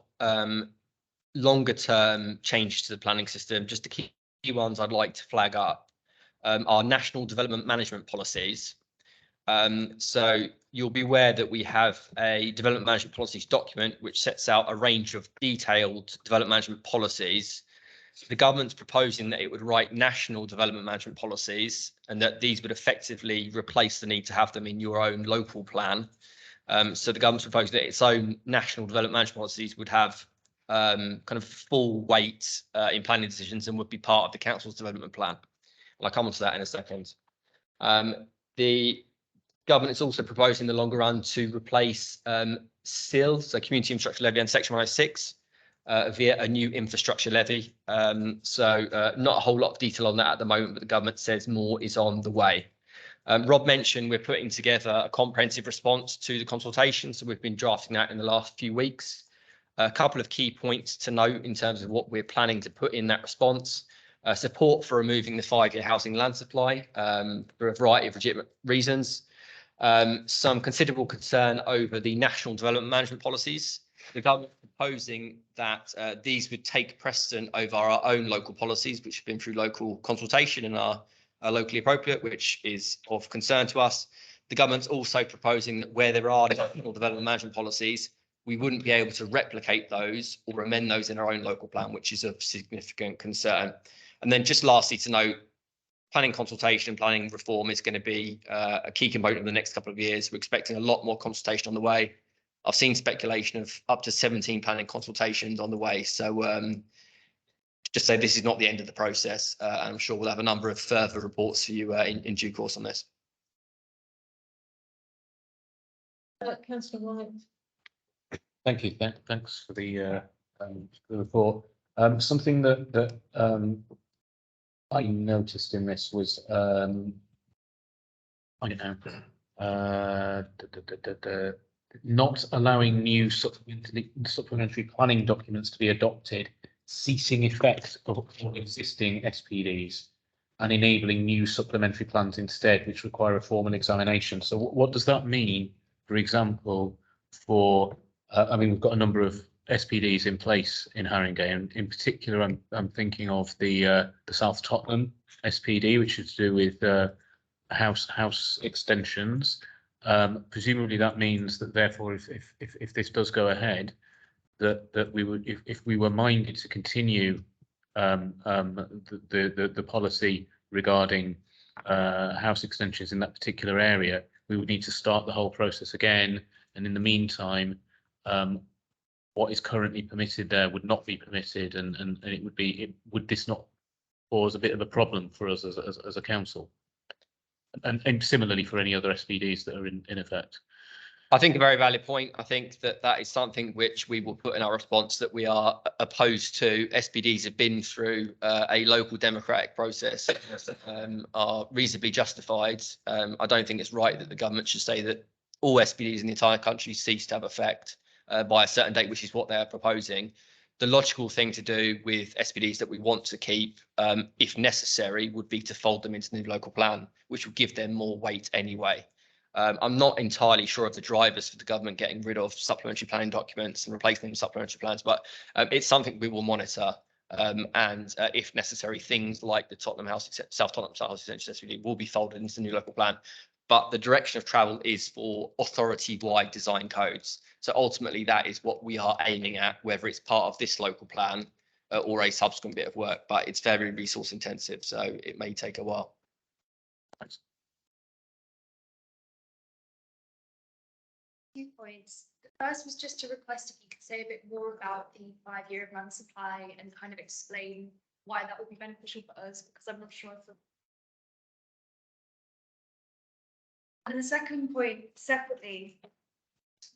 longer term changes to the planning system, just the key ones I'd like to flag up are national development management policies. So you'll be aware that we have a development management policies document which sets out a range of detailed development management policies. The government's proposing that it would write national development management policies, and that these would effectively replace the need to have them in your own local plan. So the government's proposing that its own national development management policies would have kind of full weight in planning decisions and would be part of the council's development plan. I'll come on to that in a second. The government is also proposing in the longer run to replace CIL, so Community Infrastructure Levy, and Section 106 via a new infrastructure levy. So not a whole lot of detail on that at the moment, but the government says more is on the way. Rob mentioned we're putting together a comprehensive response to the consultation, so we've been drafting that in the last few weeks. A couple of key points to note in terms of what we're planning to put in that response. Support for removing the 5-year housing land supply for a variety of legitimate reasons. Some considerable concern over the national development management policies, the government proposing that these would take precedent over our own local policies, which have been through local consultation and are locally appropriate, which is of concern to us. The government's also proposing that where there are development management policies, we wouldn't be able to replicate those or amend those in our own local plan, which is of significant concern. And then just lastly to note, planning consultation, planning reform is going to be a key component of the next couple of years. We're expecting a lot more consultation on the way. I've seen speculation of up to 17 planning consultations on the way. So just say this is not the end of the process. I'm sure we'll have a number of further reports for you in due course on this.
Councillor White.
Thank you. Thanks for the report. Something that I noticed in this was I don't know not allowing new supplementary planning documents to be adopted, ceasing effect of existing SPDs, and enabling new supplementary plans instead, which require a formal examination. So what does that mean, for example, for I mean, we've got a number of SPDs in place in Haringey, and in particular, I'm thinking of the South Tottenham SPD, which is to do with house extensions. Presumably, that means that therefore, if this does go ahead, that we would, if we were minded to continue the policy regarding house extensions in that particular area, we would need to start the whole process again. And in the meantime, what is currently permitted there would not be permitted, and it would be, would this not cause a bit of a problem for us as a council? And similarly for any other SPDs that are in effect.
I think a very valid point. I think that is something which we will put in our response, that we are opposed to. SPDs have been through a local democratic process, are reasonably justified. I don't think it's right that the government should say that all SPDs in the entire country cease to have effect by a certain date, which is what they are proposing. The logical thing to do with SPDs that we want to keep, if necessary, would be to fold them into the new local plan, which would give them more weight anyway. I'm not entirely sure of the drivers for the government getting rid of supplementary planning documents and replacing them with supplementary plans, but it's something we will monitor. And if necessary, things like the South Tottenham House Extension SPD will be folded into the new local plan. But the direction of travel is for authority-wide design codes. So ultimately, that is what we are aiming at, whether it's part of this local plan or a subsequent bit of work. But it's very resource intensive, so it may take a while. Thanks.
2 points. The first was just to request if you could say a bit more about the 5-year plan supply and kind of explain why that would be beneficial for us, because I'm not sure if. And the second point, separately,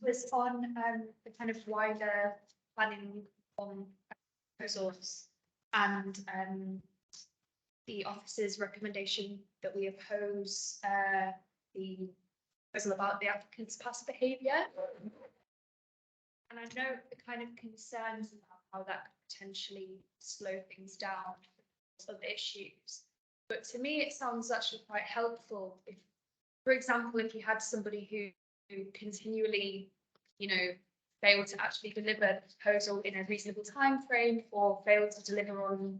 was on the kind of wider planning on proposals and the office's recommendation that we oppose the proposal about the applicant's past behaviour. And I know the kind of concerns about how that could potentially slow things down for other issues. But to me, it sounds actually quite helpful if, for example, if you had somebody who continually, you know, failed to actually deliver the proposal in a reasonable time frame, or failed to deliver on,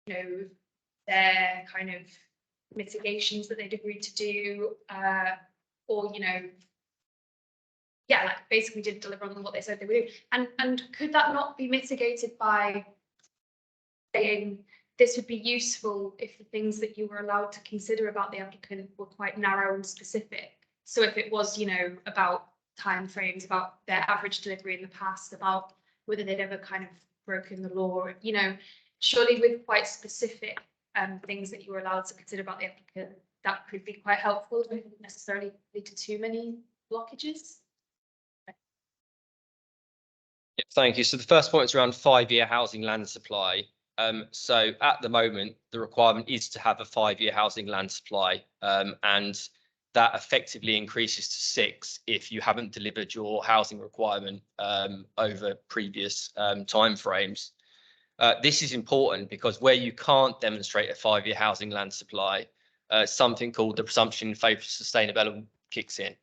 you know, their kind of mitigations that they'd agreed to do, or, you know, yeah, like basically didn't deliver on what they said they would do. And could that not be mitigated by saying, this would be useful if the things that you were allowed to consider about the applicant were quite narrow and specific. So if it was, you know, about timeframes, about their average delivery in the past, about whether they'd ever kind of broken the law, you know, surely with quite specific things that you were allowed to consider about the applicant, that could be quite helpful. It wouldn't necessarily lead to too many blockages.
Yeah, thank you. So the first point is around 5-year housing land supply. So at the moment, the requirement is to have a 5-year housing land supply, and that effectively increases to 6 if you haven't delivered your housing requirement over previous timeframes. This is important because where you can't demonstrate a 5-year housing land supply, something called the presumption in favour of sustainability kicks in.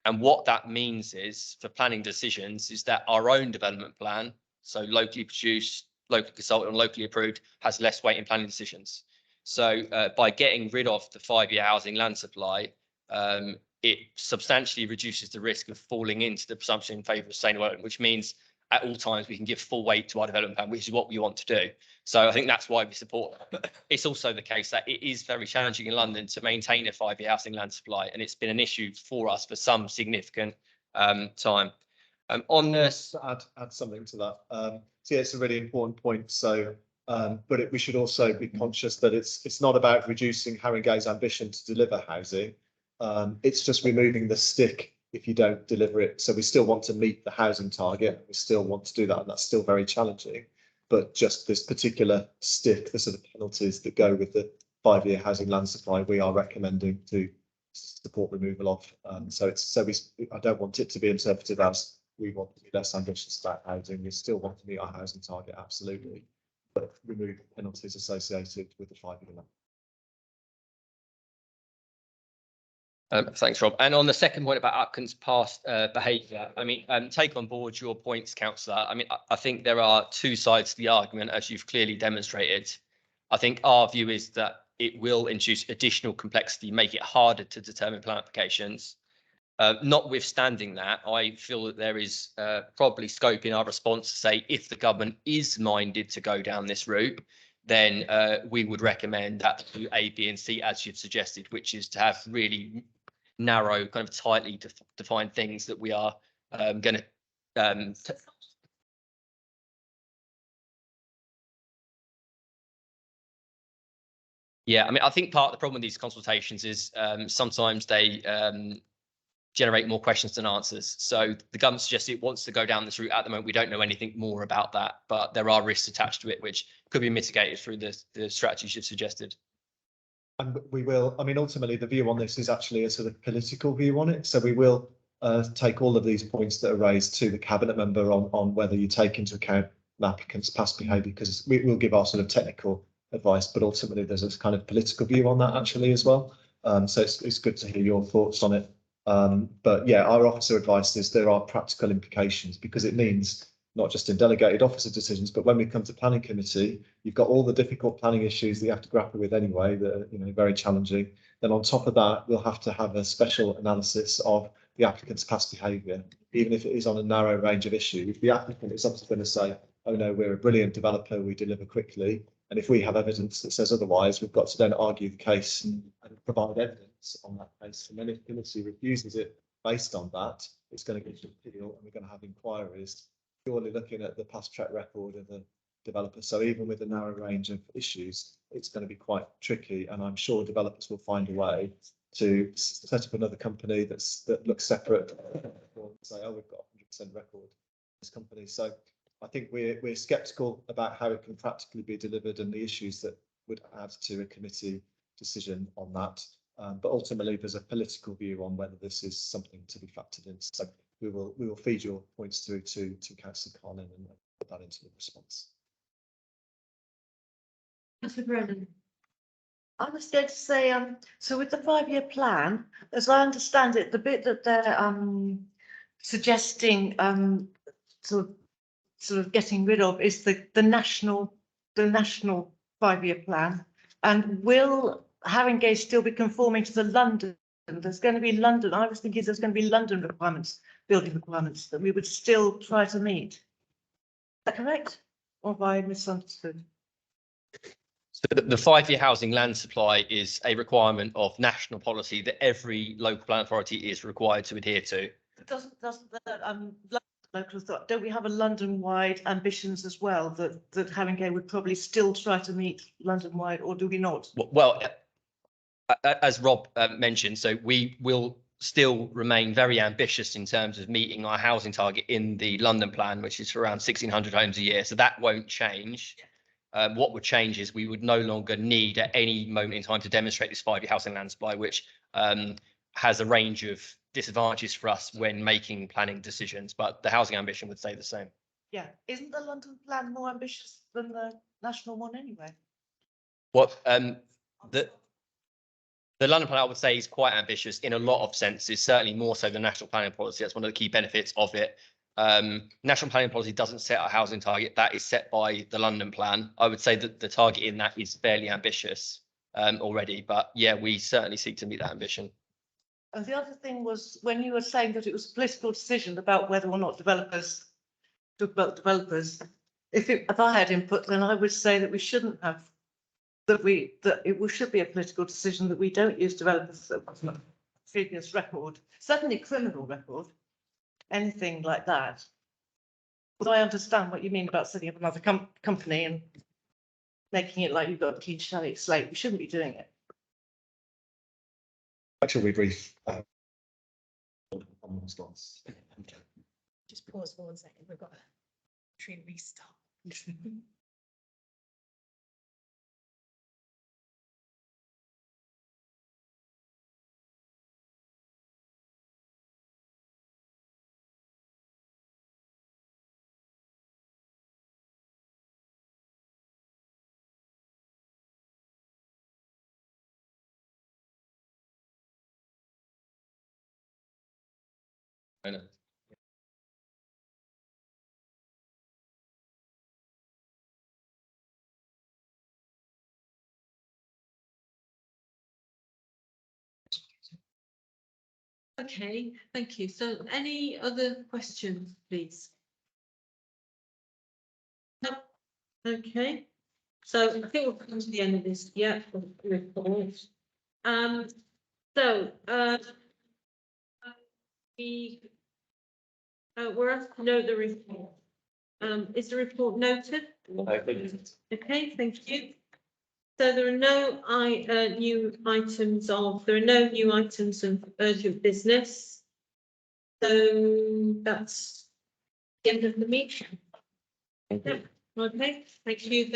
And what that means is for planning decisions is that our own development plan, so locally produced, locally consulted and locally approved, has less weight in planning decisions. So by getting rid of the 5-year housing land supply, it substantially reduces the risk of falling into the presumption in favour of sustainable development, which means at all times we can give full weight to our development plan, which is what we want to do. So I think that's why we support that. But it's also the case that it is very challenging in London to maintain a 5-year housing land supply, and it's been an issue for us for some significant time. On this,
Just add something to that. So yeah, it's a really important point. So, but we should also be conscious that it's not about reducing Haringey's ambition to deliver housing. It's just removing the stick if you don't deliver it. So we still want to meet the housing target. We still want to do that, and that's still very challenging. But just this particular stick, the sort of penalties that go with the 5-year housing land supply, we are recommending to support removal of. I don't want it to be interpreted as we want to be less ambitious about housing. We still want to meet our housing target, absolutely, but remove penalties associated with the 5-year land.
Thanks, Rob. And on the second point about applicants' past behaviour, I mean, take on board your points, Councillor. I mean, I think there are two sides to the argument, as you've clearly demonstrated. I think our view is that it will introduce additional complexity, make it harder to determine plan applications. Notwithstanding that, I feel that there is probably scope in our response to say if the government is minded to go down this route, then we would recommend that do A, B and C as you've suggested, which is to have really narrow, kind of tightly defined things that we are going to yeah, I mean, I think part of the problem with these consultations is sometimes they generate more questions than answers. So the government suggests it wants to go down this route. At the moment, we don't know anything more about that, but there are risks attached to it, which could be mitigated through the strategies you've suggested.
And we will, I mean, ultimately, the view on this is actually a sort of political view on it. So we will take all of these points that are raised to the cabinet member on whether you take into account an applicant's past behaviour, because we will give our sort of technical advice, but ultimately there's a kind of political view on that actually as well. So it's good to hear your thoughts on it. But yeah, our officer advice is there are practical implications, because it means not just in delegated officer decisions, but when we come to planning committee, you've got all the difficult planning issues that you have to grapple with anyway, that are, you know, very challenging. Then on top of that, we'll have to have a special analysis of the applicant's past behaviour, even if it is on a narrow range of issues. The applicant is obviously going to say, oh no, we're a brilliant developer, we deliver quickly. And if we have evidence that says otherwise, we've got to then argue the case and provide evidence on that case. And then if the committee refuses it based on that, it's going to get to appeal, and we're going to have inquiries purely looking at the past track record of the developer. So even with a narrow range of issues, it's going to be quite tricky. And I'm sure developers will find a way to set up another company that looks separate, or say, oh, we've got 100% record in this company. So I think we're sceptical about how it can practically be delivered and the issues that would add to a committee decision on that. But ultimately, there's a political view on whether this is something to be factored in. So we will feed your points through to Councillor Collin and put that into the response.
Councillor Brennan. I was going to say, so with the 5-year plan, as I understand it, the bit that they're suggesting sort of getting rid of is the national 5-year plan. And will Haringey still be conforming to the London? There's going to be London. I was thinking there's going to be London requirements, building requirements that we would still try to meet. Is that correct? Or have I misunderstood?
So the 5-year housing land supply is a requirement of national policy that every local plan authority is required to adhere to.
Doesn't local authority, don't we have a London-wide ambitions as well that Haringey would probably still try to meet London-wide, or do we not?
Well, as Rob mentioned, so we will still remain very ambitious in terms of meeting our housing target in the London plan, which is around 1,600 homes a year. So that won't change. What would change is we would no longer need at any moment in time to demonstrate this 5-year housing land supply, which has a range of disadvantages for us when making planning decisions, but the housing ambition would stay the same.
Yeah, isn't the London plan more ambitious than the national one anyway?
What the the London plan, I would say, is quite ambitious in a lot of senses, certainly more so than national planning policy. That's one of the key benefits of it. National planning policy doesn't set a housing target. That is set by the London plan. I would say that the target in that is fairly ambitious already, but yeah, we certainly seek to meet that ambition.
And the other thing was when you were saying that it was a political decision about whether or not developers, if I had input, then I would say that we shouldn't have, that it should be a political decision that we don't use developers as a previous record, certainly criminal record, anything like that. But I understand what you mean about setting up another company and making it like you've got a clean slate. We shouldn't be doing it.
Actually, we brief. On the response.
Just pause for 1 second. We've got a tree restart.
I know.
Okay, thank you. So any other questions, please? No. Okay, so I think we've come to the end of this, yeah, report. So, we're asked to note the report. Is the report noted? Okay, thank you. So there are no new items of urgent business. So that's the end of the meeting. Okay, thank you.